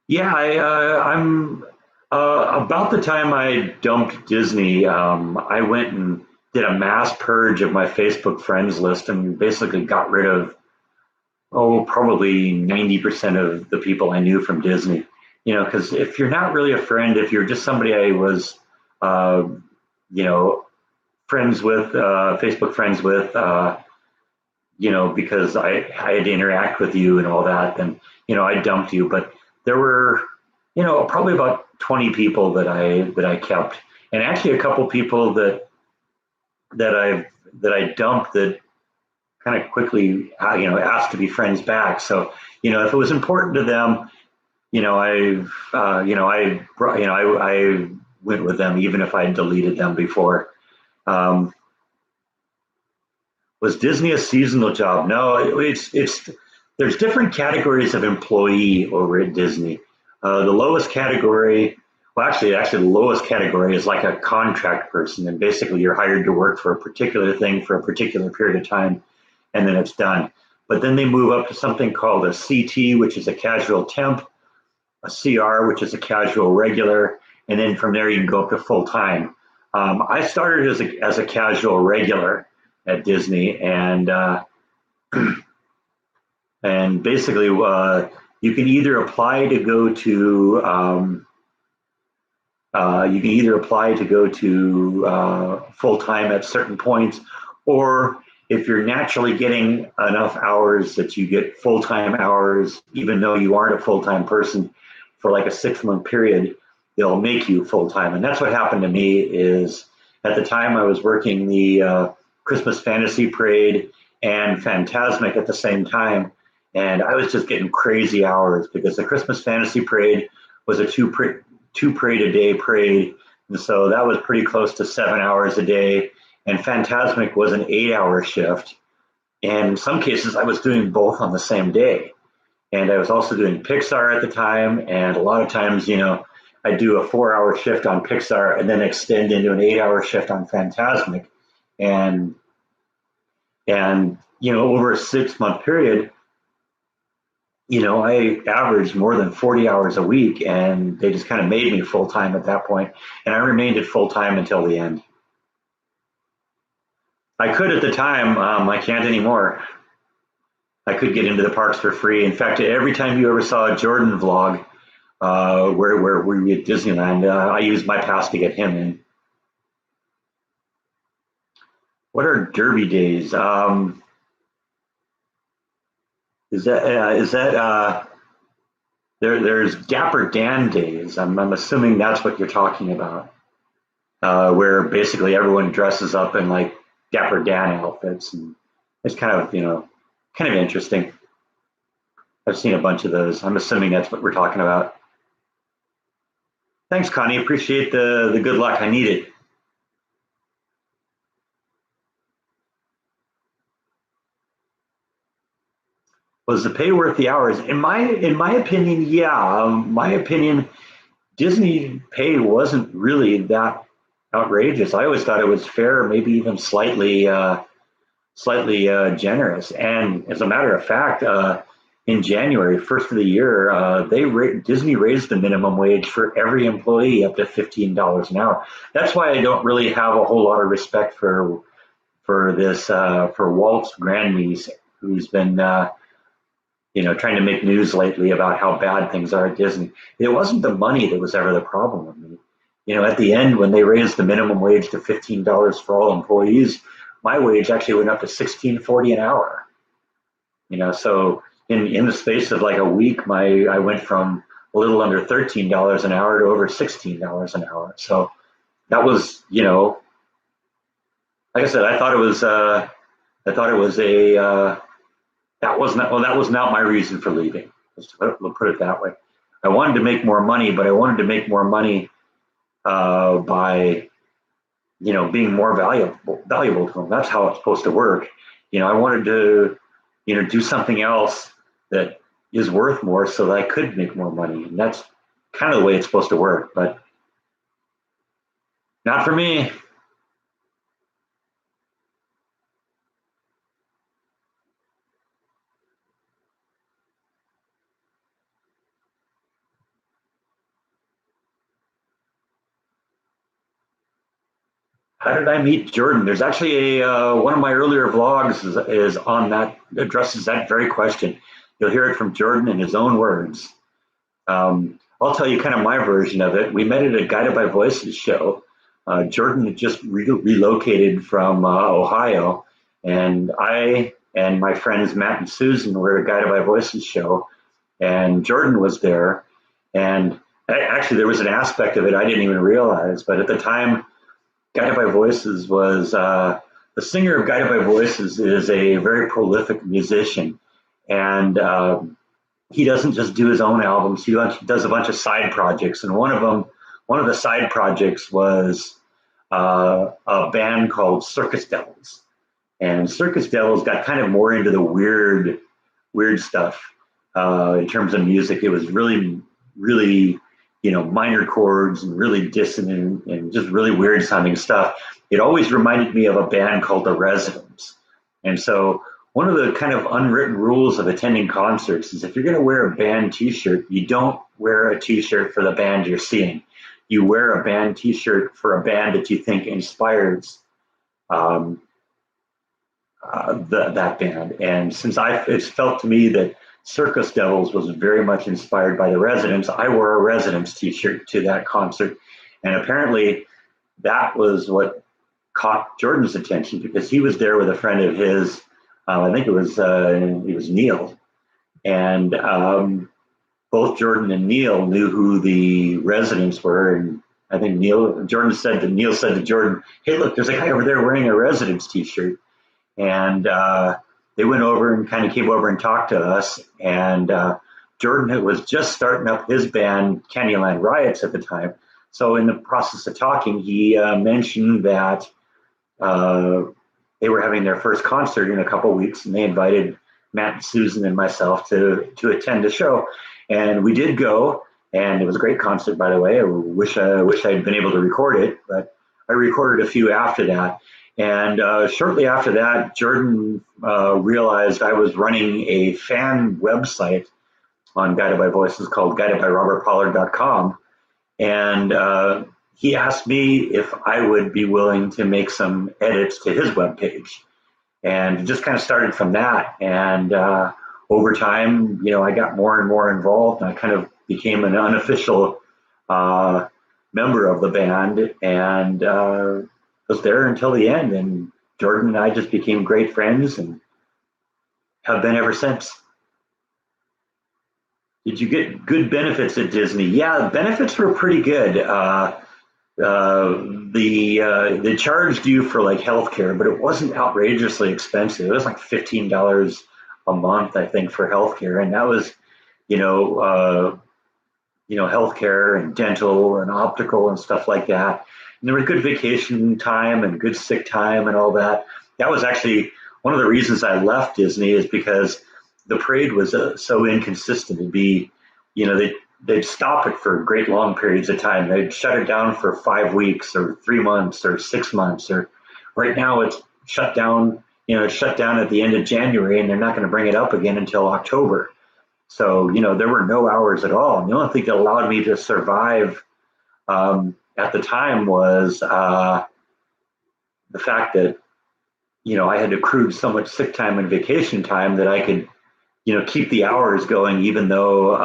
[SPEAKER 1] Yeah, I'm about the time I dumped Disney. I went and did a mass purge of my Facebook friends list and basically got rid of probably 90% of the people I knew from Disney. Because if you're not really a friend, if you're just somebody I was, uh, you know, friends with, Facebook friends with, because I had to interact with you and all that, then, I dumped you. But there were, probably about 20 people that I kept, and actually a couple people that I dumped that kind of quickly, asked to be friends back. So, if it was important to them, I went with them even if I deleted them before. Um, was Disney a seasonal job? No, it's there's different categories of employee over at Disney. The lowest category, well, actually, the lowest category is like a contract person, and basically you're hired to work for a particular thing for a particular period of time, and then it's done. But then they move up to something called a CT, which is a casual temp, a CR, which is a casual regular, and then from there you can go up to full time. I started as a casual regular at Disney, and basically you can either apply to go to full time at certain points, or if you're naturally getting enough hours that you get full time hours, even though you aren't a full time person, for like a 6 month period, they'll make you full time. And that's what happened to me. Is at the time I was working the Christmas Fantasy Parade and Phantasmic at the same time, and I was just getting crazy hours because the Christmas Fantasy Parade was a two parade a day parade, and so that was pretty close to 7 hours a day. And Phantasmic was an 8 hour shift, and in some cases I was doing both on the same day. And I was also doing Pixar at the time, and a lot of times, I do a 4 hour shift on Pixar and then extend into an 8 hour shift on Phantasmic, and over a 6 month period, I averaged more than 40 hours a week, and they just kind of made me full time at that point, and I remained at full time until the end. I could at the time, I can't anymore. I could get into the parks for free. In fact, every time you ever saw a Jordan vlog, where we were at Disneyland, I used my pass to get him in. What are Derby days? There's Dapper Dan days. I'm assuming that's what you're talking about, where basically everyone dresses up in like Dapper Dan outfits, and it's kind of interesting. I've seen a bunch of those. I'm assuming that's what we're talking about. Thanks, Connie. Appreciate the good luck. I need it. Was the pay worth the hours? In my opinion, yeah. My opinion, Disney pay wasn't really that outrageous. I always thought it was fair, maybe even slightly generous. And as a matter of fact, in January, first of the year, Disney raised the minimum wage for every employee up to $15 an hour. That's why I don't really have a whole lot of respect for Walt's grandniece, who's been trying to make news lately about how bad things are at Disney. It wasn't the money that was ever the problem with me. At the end, when they raised the minimum wage to $15 for all employees, my wage actually went up to $16.40 an hour. So in the space of like a week, I went from a little under $13 an hour to over $16 an hour. So that was, like I said, I thought it was that was not my reason for leaving. We'll put it that way. I wanted to make more money, but I wanted to make more money by being more valuable to them. That's how it's supposed to work. I wanted to do something else that is worth more so that I could make more money, and that's kind of the way it's supposed to work. But not for me. How did I meet Jordan? There's actually a one of my earlier vlogs is on that, addresses that very question. You'll hear it from Jordan in his own words. I'll tell you kind of my version of it. We met at a Guided by Voices show. Jordan had just relocated from Ohio, and I and my friends Matt and Susan were at a Guided by Voices show, and Jordan was there. And actually, there was an aspect of it I didn't even realize, but at the time, Guided by Voices was the singer of Guided by Voices is a very prolific musician, and he doesn't just do his own albums. He does a bunch of side projects, and one of the side projects was a band called Circus Devils, and Circus Devils got kind of more into the weird stuff in terms of music. It was really, minor chords and really dissonant and just really weird sounding stuff. It always reminded me of a band called The Residents. And so one of the kind of unwritten rules of attending concerts is if you're going to wear a band t-shirt, you don't wear a t-shirt for the band you're seeing. You wear a band t-shirt for a band that you think inspires um, that band. And since it's felt to me that Circus Devils was very much inspired by The Residents, I wore a Residents t-shirt to that concert. And apparently that was what caught Jordan's attention because he was there with a friend of his. I think it was Neil, and both Jordan and Neil knew who the Residents were. And I think Neil said to Jordan, "Hey, look, there's a guy over there wearing a Residents t-shirt." And they went over and kind of came over and talked to us. And Jordan was just starting up his band, Candyland Riots, at the time. So in the process of talking, he mentioned that they were having their first concert in a couple of weeks, and they invited Matt and Susan and myself to attend the show. And we did go, and it was a great concert, by the way. I wish I'd been able to record it, but I recorded a few after that. And shortly after that, Jordan realized I was running a fan website on Guided by Voices called guidedbyrobertpollard.com. And he asked me if I would be willing to make some edits to his webpage. And it just kind of started from that. And over time, I got more and more involved, and I kind of became an unofficial member of the band, and was there until the end. And Jordan and I just became great friends and have been ever since. Did you get good benefits at Disney? Yeah, the benefits were pretty good. They charged you for like healthcare, but it wasn't outrageously expensive. It was like $15 a month, I think, for healthcare, and that was, healthcare and dental and optical and stuff like that. And there was good vacation time and good sick time and all that. That was actually one of the reasons I left Disney, is because the parade was so inconsistent. It'd be, they'd stop it for great long periods of time. They'd shut it down for 5 weeks or 3 months or 6 months. Or right now it's shut down. It's shut down at the end of January, and they're not going to bring it up again until October. So there were no hours at all. And the only thing that allowed me to survive at the time was the fact that I had accrued so much sick time and vacation time that I could keep the hours going, even though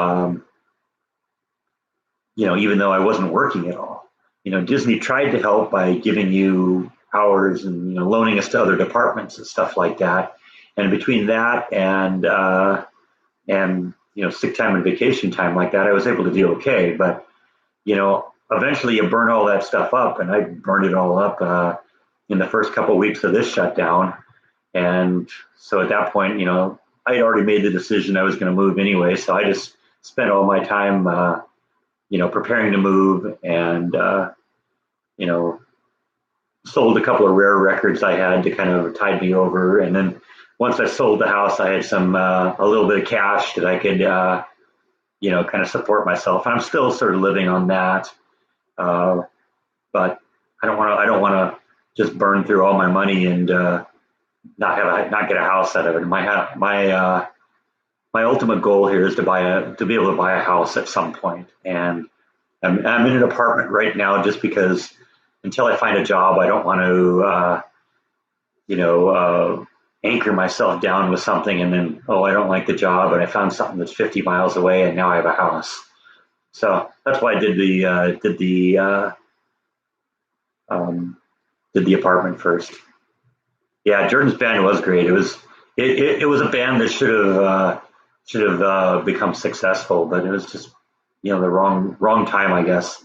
[SPEAKER 1] I wasn't working at all. Disney tried to help by giving you hours and loaning us to other departments and stuff like that. And between that and sick time and vacation time like that, I was able to do okay. But eventually you burn all that stuff up, and I burned it all up in the first couple of weeks of this shutdown. And so at that point, I had already made the decision I was going to move anyway. So I just spent all my time, preparing to move, and, sold a couple of rare records I had to kind of tide me over. And then once I sold the house, I had a little bit of cash that I could, kind of support myself. And I'm still sort of living on that. But I don't want to just burn through all my money and not get a house out of it. My ultimate goal here is to be able to buy a house at some point. And I'm in an apartment right now just because until I find a job, I don't want to anchor myself down with something and then, I don't like the job, and I found something that's 50 miles away and now I have a house. So that's why I did the apartment first. Yeah, Jordan's band was great. It was a band that should have become successful, but it was just the wrong time, I guess,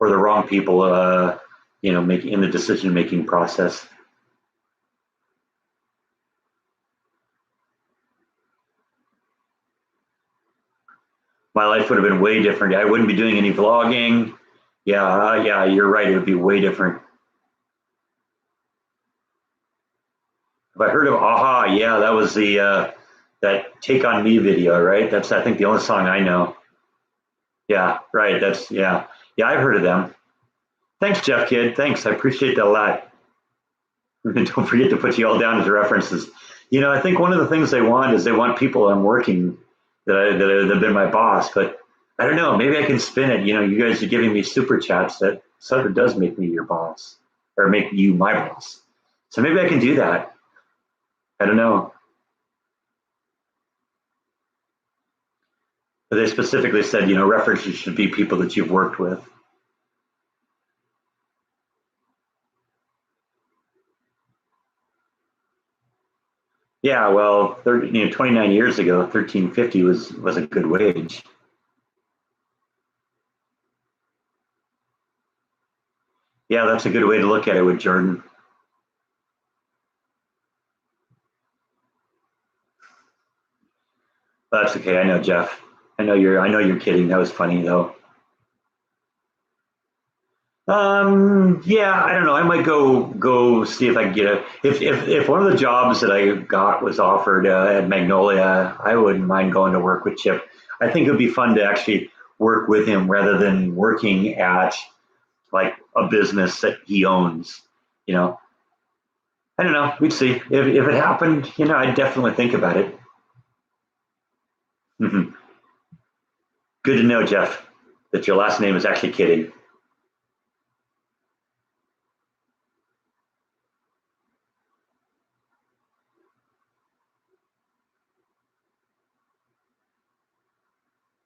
[SPEAKER 1] or the wrong people making in the decision making process. My life would have been way different. I wouldn't be doing any vlogging. Yeah, yeah, you're right. It would be way different. Have I heard of Aha? Yeah, that was the that Take on Me video, right? That's I think the only song I know. Yeah, right. That's yeah, yeah. I've heard of them. Thanks, Jeff Kidd. Thanks, I appreciate that a lot. Don't forget to put you all down as references. I think one of the things they want is they want people I'm working that have been my boss, but I don't know. Maybe I can spin it. You guys are giving me super chats that sort of does make me your boss or make you my boss. So maybe I can do that. I don't know. But they specifically said, references should be people that you've worked with. Yeah, well, 29 years ago, 1350 was a good wage. Yeah, that's a good way to look at it with Jordan. But that's okay. I know, Jeff. I know you're kidding. That was funny though. Yeah, I don't know. I might go see if I can get a if one of the jobs that I got was offered at Magnolia, I wouldn't mind going to work with Chip. I think it would be fun to actually work with him rather than working at like a business that he owns. You know, I don't know. We'd see if it happened. I'd definitely think about it. Mhm. Good to know, Jeff, that your last name is actually Kidding.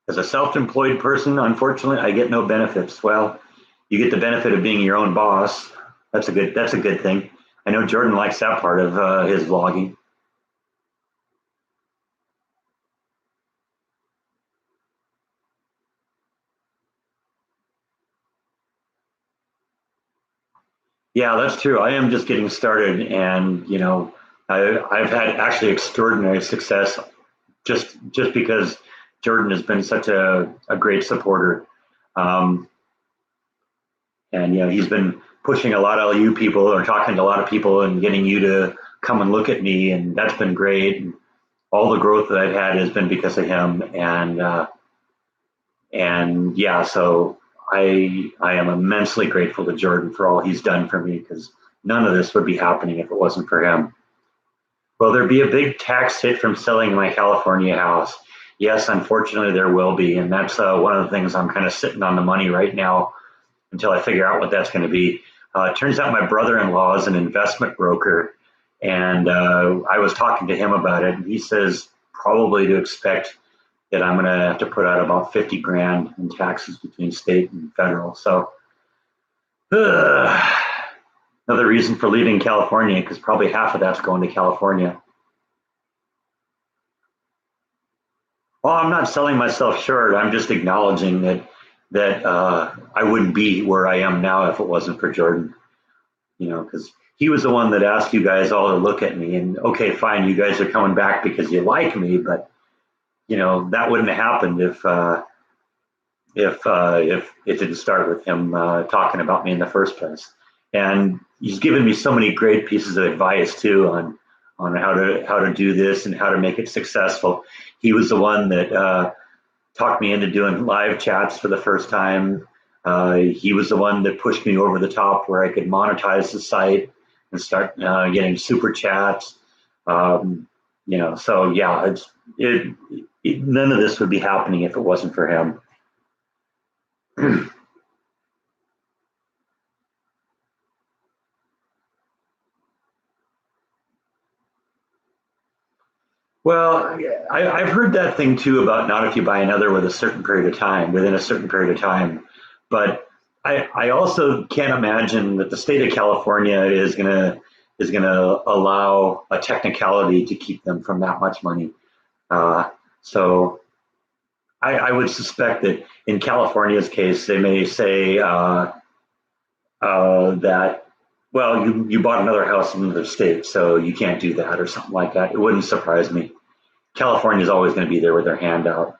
[SPEAKER 1] As a self-employed person, unfortunately, I get no benefits. Well, you get the benefit of being your own boss. That's a good thing. I know Jordan likes that part of his vlogging. Yeah, that's true. I am just getting started, and I've had actually extraordinary success just because Jordan has been such a great supporter. Um, and he's been pushing a lot of you people or talking to a lot of people and getting you to come and look at me, and that's been great. And all the growth that I've had has been because of him, and yeah, so I am immensely grateful to Jordan for all he's done for me because none of this would be happening if it wasn't for him. Will there be a big tax hit from selling my California house? Yes, unfortunately there will be, and that's one of the things I'm kind of sitting on the money right now until I figure out what that's going to be. It turns out my brother-in-law is an investment broker, and I was talking to him about it. And he says probably to expect that I'm going to have to put out about 50 grand in taxes between state and federal. So another reason for leaving California because probably half of that's going to California. Well, I'm not selling myself short. I'm just acknowledging that I wouldn't be where I am now if it wasn't for Jordan. Because he was the one that asked you guys all to look at me. And okay, fine, you guys are coming back because you like me, but that wouldn't have happened if it didn't start with him talking about me in the first place. And he's given me so many great pieces of advice too on how to do this and how to make it successful. He was the one that talked me into doing live chats for the first time. He was the one that pushed me over the top where I could monetize the site and start getting super chats. So yeah, none of this would be happening if it wasn't for him. Well, I've heard that thing too about not if you buy another with a certain period of time, within a certain period of time. But I also can't imagine that the state of California is gonna allow a technicality to keep them from that much money. So I would suspect that in California's case, they may say that, well, you bought another house in another state, so you can't do that or something like that. It wouldn't surprise me. California is always going to be there with their hand out.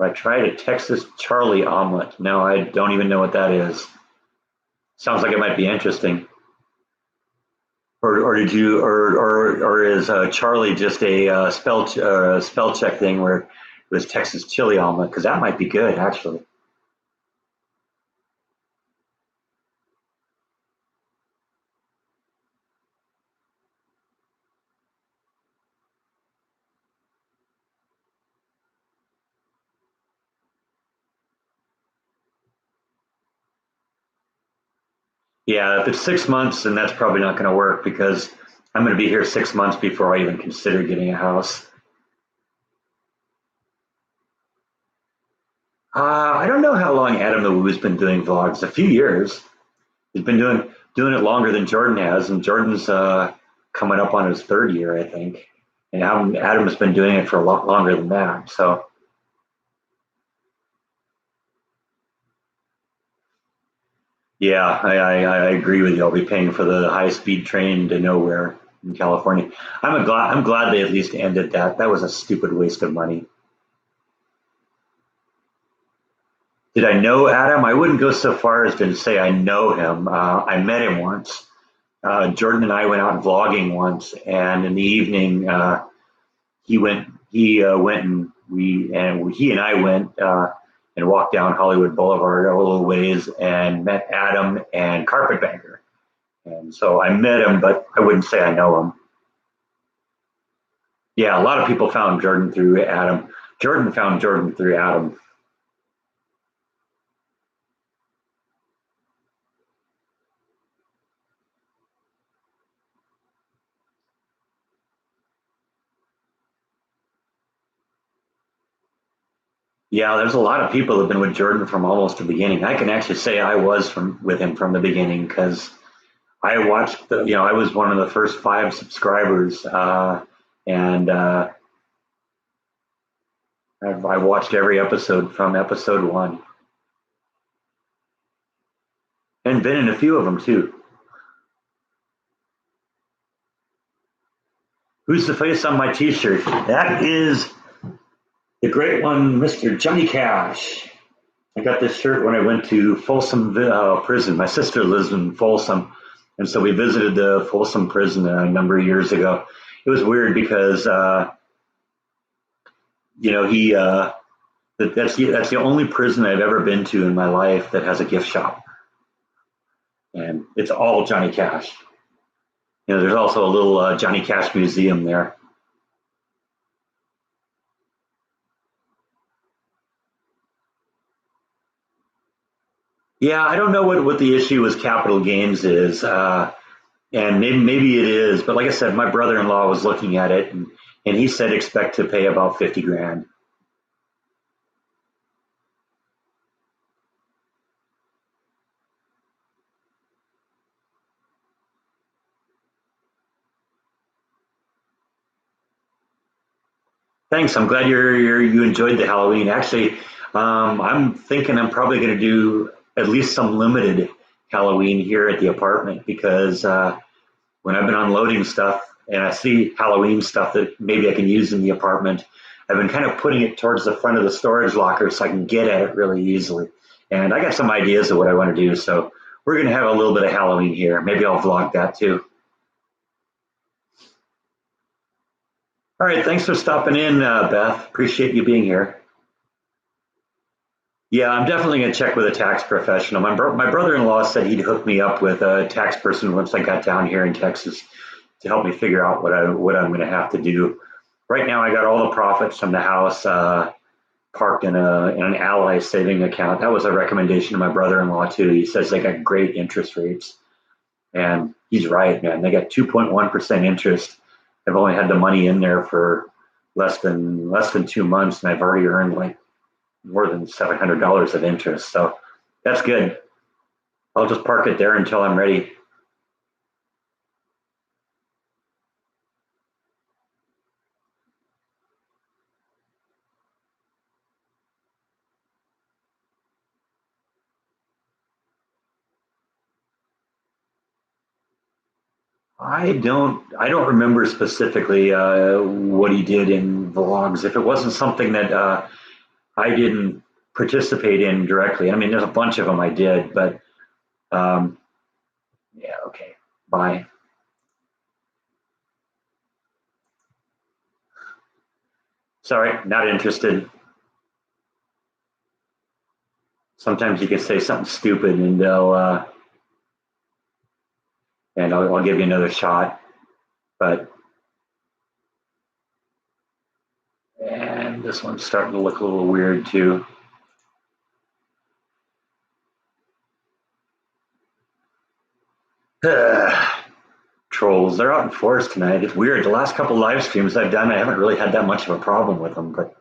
[SPEAKER 1] I tried a Texas Charlie omelet. No, I don't even know what that is. Sounds like it might be interesting. Or did you, or is Charlie just a spell check thing where it was Texas chili omelet? Because that might be good, actually. Yeah, if it's 6 months, then that's probably not going to work because I'm going to be here 6 months before I even consider getting a house. I don't know how long Adam the Woo's been doing vlogs. A few years. He's been doing it longer than Jordan has, and Jordan's coming up on his third year, I think. And Adam's been doing it for a lot longer than that. So yeah, I agree with you. I'll be paying for the high speed train to nowhere in California. I'm glad they at least ended that. That was a stupid waste of money. Did I know Adam? I wouldn't go so far as to say I know him. I met him once. Jordan and I went out vlogging once, and in the evening, he went and he and I went and walked down Hollywood Boulevard a little ways and met Adam and Carpetbagger. And so I met him, but I wouldn't say I know him. Yeah, a lot of people found Jordan through Adam. Jordan found Jordan through Adam. Yeah, there's a lot of people that have been with Jordan from almost the beginning. I can actually say I was from with him from the beginning because I watched I was one of the first five subscribers, and I watched every episode from episode one, and been in a few of them too. Who's the face on my T-shirt? That is the great one, Mr. Johnny Cash. I got this shirt when I went to Folsom Prison. My sister lives in Folsom, and so we visited the Folsom Prison a number of years ago. It was weird because he that's the only prison I've ever been to in my life that has a gift shop, and it's all Johnny Cash. There's also a little Johnny Cash museum there. Yeah, I don't know what the issue with capital gains is, and maybe it is, but like I said, my brother-in-law was looking at it, and he said expect to pay about 50 grand. Thanks. I'm glad you enjoyed the Halloween. Actually, I'm thinking I'm probably going to do at least some limited Halloween here at the apartment because when I've been unloading stuff and I see Halloween stuff that maybe I can use in the apartment, I've been kind of putting it towards the front of the storage locker so I can get at it really easily. And I got some ideas of what I want to do. So we're going to have a little bit of Halloween here. Maybe I'll vlog that too. All right. Thanks for stopping in, Beth. Appreciate you being here. Yeah, I'm definitely going to check with a tax professional. My brother-in-law said he'd hook me up with a tax person once I got down here in Texas to help me figure out what I'm going to have to do. Right now, I got all the profits from the house parked in an Ally saving account. That was a recommendation of my brother-in-law too. He says they got great interest rates, and he's right, man. They got 2.1% interest. I've only had the money in there for less than 2 months, and I've already earned like more than $700 of interest. So that's good. I'll just park it there until I'm ready. I don't remember specifically what he did in vlogs. If it wasn't something that I didn't participate in directly. I mean, there's a bunch of them I did, but um, yeah, okay, bye. Sorry, not interested. Sometimes you can say something stupid and I'll give you another shot. But and this one's starting to look a little weird too. Trolls, they're out in force tonight. It's weird. The last couple live streams I've done, I haven't really had that much of a problem with them. But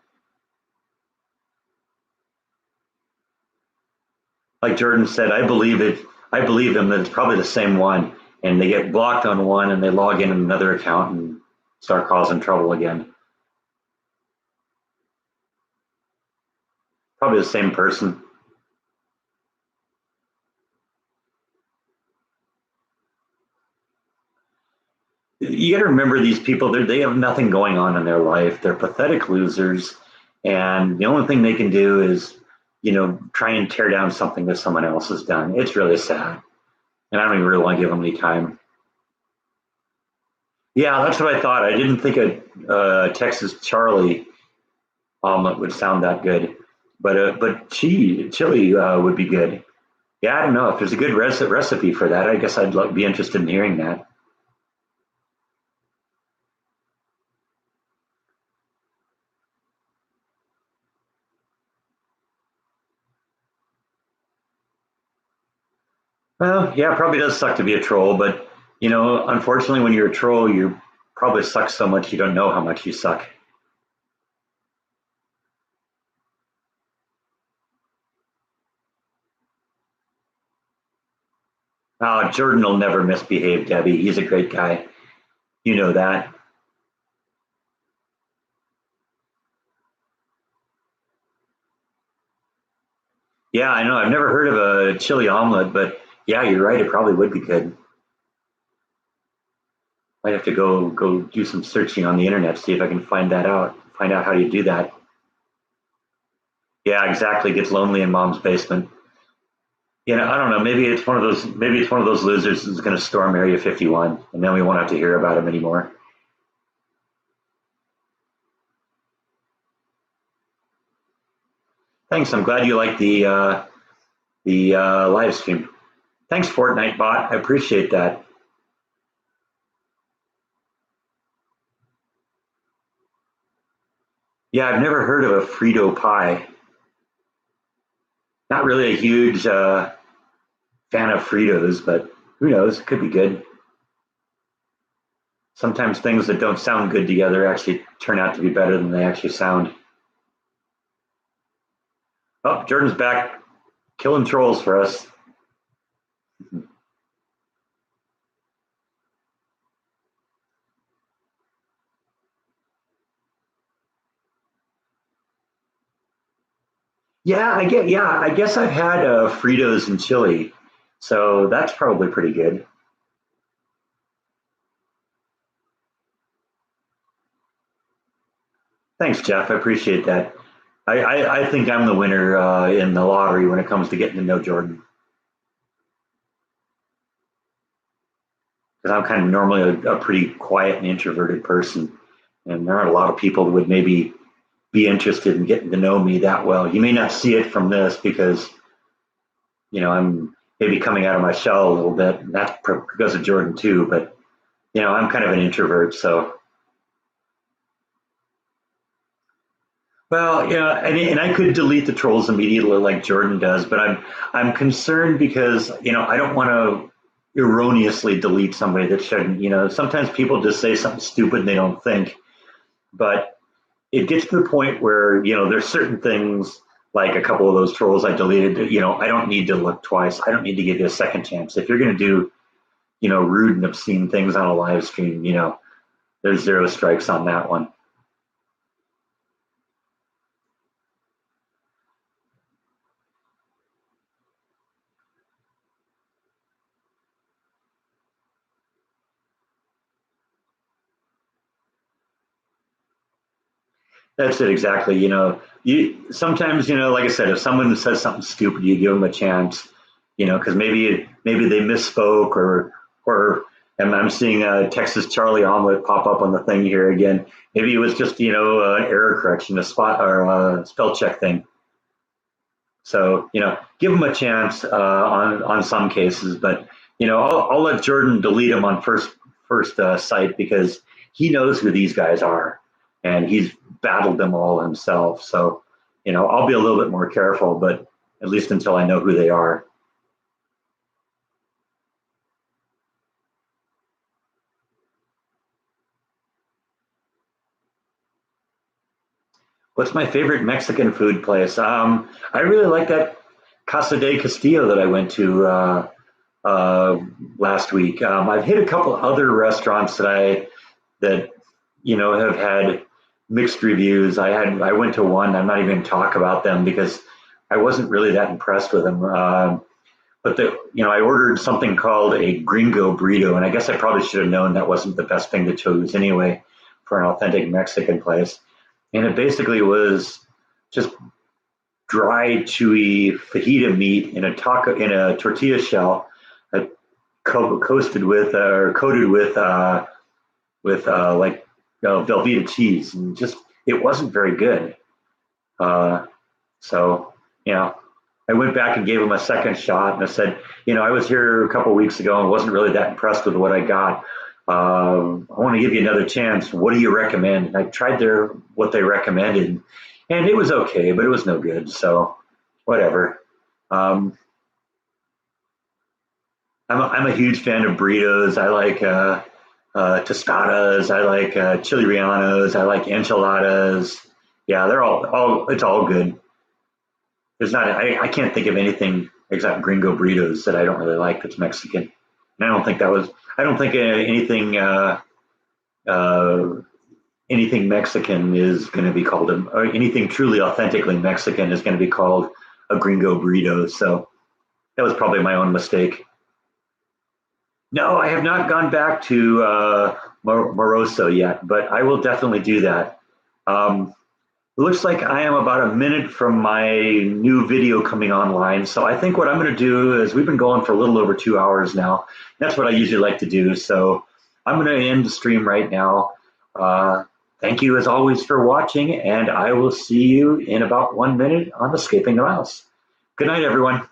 [SPEAKER 1] like Jordan said, I believe it. I believe them that it's probably the same one, and they get blocked on one, and they log in another account and start causing trouble again. Probably the same person. You got to remember these people. They have nothing going on in their life. They're pathetic losers, and the only thing they can do is, try and tear down something that someone else has done. It's really sad, and I don't even really want to give them any time. Yeah, that's what I thought. I didn't think a Texas Charlie omelet would sound that good, but chili would be good. Yeah, I don't know if there's a good recipe for that. I guess be interested in hearing that. Well, yeah, it probably does suck to be a troll, but unfortunately, when you're a troll, you probably suck so much you don't know how much you suck. Jordan will never misbehave, Debbie. He's a great guy. You know that. Yeah, I know. I've never heard of a chili omelet, but yeah, you're right. It probably would be good. Might have to go do some searching on the internet, see if I can find that out. Find out how you do that. Yeah, exactly. Gets lonely in mom's basement. I don't know. Maybe it's one of those. Maybe it's one of those losers who's going to storm Area 51, and then we won't have to hear about him anymore. Thanks. I'm glad you liked the live stream. Thanks, Fortnite bot. I appreciate that. Yeah, I've never heard of a Frito pie. Not really a huge fan of Fritos, but who knows? It could be good. Sometimes things that don't sound good together actually turn out to be better than they actually sound. Oh, Jordan's back, killing trolls for us. Yeah, I guess I've had Fritos and chili, so that's probably pretty good. Thanks, Jeff. I appreciate that. I think I'm the winner in the lottery when it comes to getting to know Jordan, because I'm kind of normally a pretty quiet and introverted person, and there aren't a lot of people that would maybe be interested in getting to know me that well. You may not see it from this because I'm maybe coming out of my shell a little bit. And that's because of Jordan too, but I'm kind of an introvert, so well, and I could delete the trolls immediately like Jordan does, but I'm concerned because I don't want to erroneously delete somebody that shouldn't. Sometimes people just say something stupid and they don't think, but it gets to the point where there's certain things like a couple of those trolls I deleted. I don't need to look twice. I don't need to give you a second chance. If you're going to do rude and obscene things on a live stream, there's zero strikes on that one. That's it exactly. You sometimes, like I said, if someone says something stupid, you give them a chance. Because maybe they misspoke, or and I'm seeing a Texas Charlie omelet pop up on the thing here again. Maybe it was just an error correction, a spot or a spell check thing. So give them a chance on some cases, but I'll let Jordan delete them on first sight because he knows who these guys are, and he's battled them all himself. So I'll be a little bit more careful, but at least until I know who they are. What's my favorite Mexican food place? I really like that Casa de Castillo that I went to uh, last week. I've hit a couple other restaurants that have had mixed reviews. I went to one. I'm not even going to talk about them because I wasn't really that impressed with them. But I ordered something called a gringo burrito, and I guess I probably should have known that wasn't the best thing to choose anyway for an authentic Mexican place. And it basically was just dry, chewy fajita meat in a tortilla shell, coasted with or coated with like Velveeta cheese, and just it wasn't very good. Uh, so I went back and gave him a second shot, and I said, I was here a couple of weeks ago and wasn't really that impressed with what I got. I want to give you another chance. What do you recommend? And I tried what they recommended, and it was okay, but it was no good. So whatever. Um, I'm a huge fan of burritos. I like tostadas. I like chili rellenos. I like enchiladas. Yeah, they're all it's all good. There's not I can't think of anything except gringo burritos that I don't really like that's Mexican. And I don't think uh, anything Mexican is going to be called or anything truly authentically Mexican is going to be called a gringo burrito. So that was probably my own mistake. No, I have not gone back to Moroso yet, but I will definitely do that. It looks like I am about a minute from my new video coming online. So I think what I'm going to do is we've been going for a little over 2 hours now. That's what I usually like to do. So I'm going to end the stream right now. Thank you as always for watching, and I will see you in about 1 minute on Escaping the Mouse. Good night, everyone.